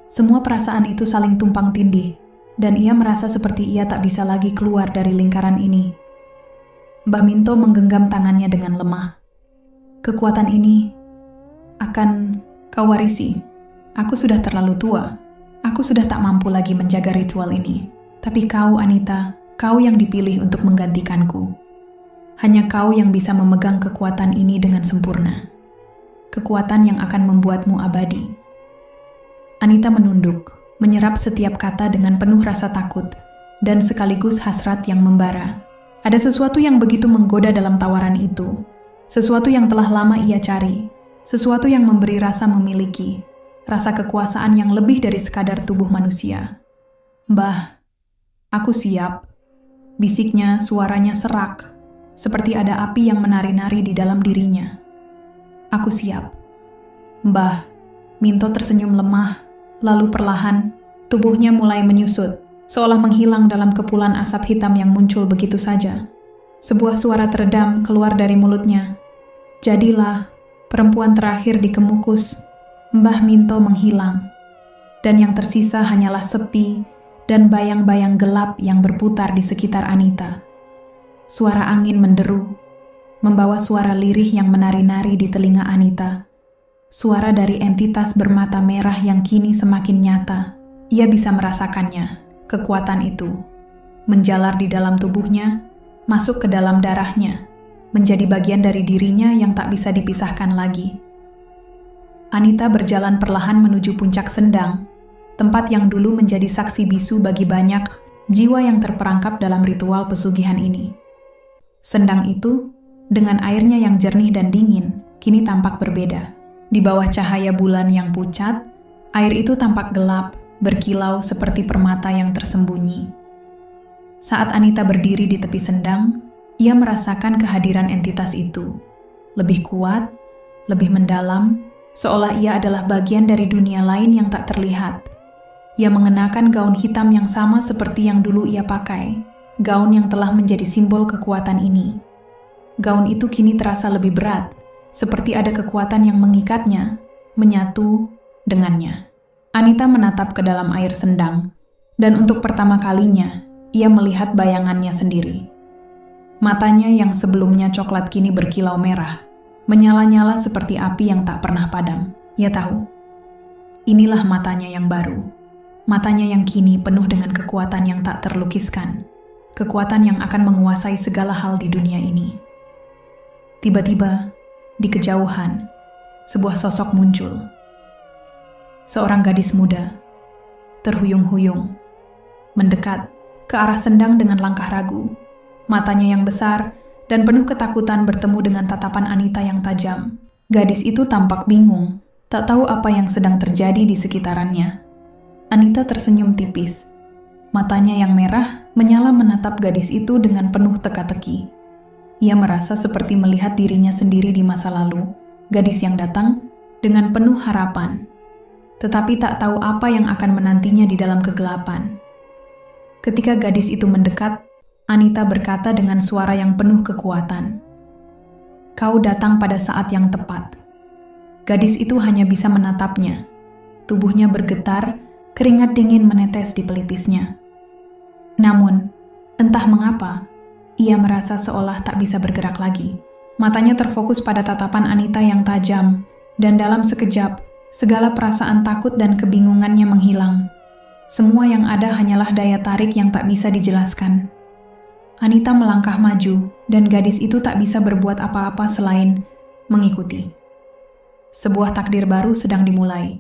Semua perasaan itu saling tumpang tindih, dan ia merasa seperti ia tak bisa lagi keluar dari lingkaran ini. Mbah Minto menggenggam tangannya dengan lemah. Kekuatan ini akan kau warisi. Aku sudah terlalu tua. Aku sudah tak mampu lagi menjaga ritual ini. Tapi kau, Anita, kau yang dipilih untuk menggantikanku. Hanya kau yang bisa memegang kekuatan ini dengan sempurna. Kekuatan yang akan membuatmu abadi. Anita menunduk, menyerap setiap kata dengan penuh rasa takut, dan sekaligus hasrat yang membara. Ada sesuatu yang begitu menggoda dalam tawaran itu. Sesuatu yang telah lama ia cari. Sesuatu yang memberi rasa memiliki. Rasa kekuasaan yang lebih dari sekadar tubuh manusia. Mbah, aku siap. Bisiknya, suaranya serak. Seperti ada api yang menari-nari di dalam dirinya. Aku siap. Mbah, Minto tersenyum lemah, lalu perlahan, tubuhnya mulai menyusut, seolah menghilang dalam kepulan asap hitam yang muncul begitu saja. Sebuah suara teredam keluar dari mulutnya. Jadilah, perempuan terakhir di Kemukus. Mbah Minto menghilang. Dan yang tersisa hanyalah sepi dan bayang-bayang gelap yang berputar di sekitar Anita. Suara angin menderu, membawa suara lirih yang menari-nari di telinga Anita. Suara dari entitas bermata merah yang kini semakin nyata. Ia bisa merasakannya, kekuatan itu. Menjalar di dalam tubuhnya, masuk ke dalam darahnya, menjadi bagian dari dirinya yang tak bisa dipisahkan lagi. Anita berjalan perlahan menuju puncak Sendang, tempat yang dulu menjadi saksi bisu bagi banyak jiwa yang terperangkap dalam ritual pesugihan ini. Sendang itu, dengan airnya yang jernih dan dingin, kini tampak berbeda. Di bawah cahaya bulan yang pucat, air itu tampak gelap, berkilau seperti permata yang tersembunyi. Saat Anita berdiri di tepi Sendang, ia merasakan kehadiran entitas itu. Lebih kuat, lebih mendalam, seolah ia adalah bagian dari dunia lain yang tak terlihat. Ia mengenakan gaun hitam yang sama seperti yang dulu ia pakai. Gaun yang telah menjadi simbol kekuatan ini. Gaun itu kini terasa lebih berat, seperti ada kekuatan yang mengikatnya, menyatu dengannya. Anita menatap ke dalam air Sendang, dan untuk pertama kalinya, ia melihat bayangannya sendiri. Matanya yang sebelumnya coklat kini berkilau merah, menyala-nyala seperti api yang tak pernah padam. Ia tahu, inilah matanya yang baru. Matanya yang kini penuh dengan kekuatan yang tak terlukiskan. Kekuatan yang akan menguasai segala hal di dunia ini. Tiba-tiba, di kejauhan, sebuah sosok muncul. Seorang gadis muda, terhuyung-huyung, mendekat ke arah Sendang dengan langkah ragu. Matanya yang besar dan penuh ketakutan bertemu dengan tatapan Anita yang tajam. Gadis itu tampak bingung, tak tahu apa yang sedang terjadi di sekitarannya. Anita tersenyum tipis. Matanya yang merah menyala menatap gadis itu dengan penuh teka-teki. Ia merasa seperti melihat dirinya sendiri di masa lalu, gadis yang datang dengan penuh harapan, tetapi tak tahu apa yang akan menantinya di dalam kegelapan. Ketika gadis itu mendekat, Anita berkata dengan suara yang penuh kekuatan, "Kau datang pada saat yang tepat." Gadis itu hanya bisa menatapnya. Tubuhnya bergetar, keringat dingin menetes di pelipisnya. Namun, entah mengapa, ia merasa seolah tak bisa bergerak lagi. Matanya terfokus pada tatapan Anita yang tajam, dan dalam sekejap, segala perasaan takut dan kebingungannya menghilang. Semua yang ada hanyalah daya tarik yang tak bisa dijelaskan. Anita melangkah maju, dan gadis itu tak bisa berbuat apa-apa selain mengikuti. Sebuah takdir baru sedang dimulai.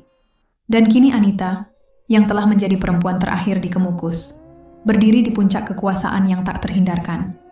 Dan kini Anita, yang telah menjadi perempuan terakhir di Kemukus, berdiri di puncak kekuasaan yang tak terhindarkan.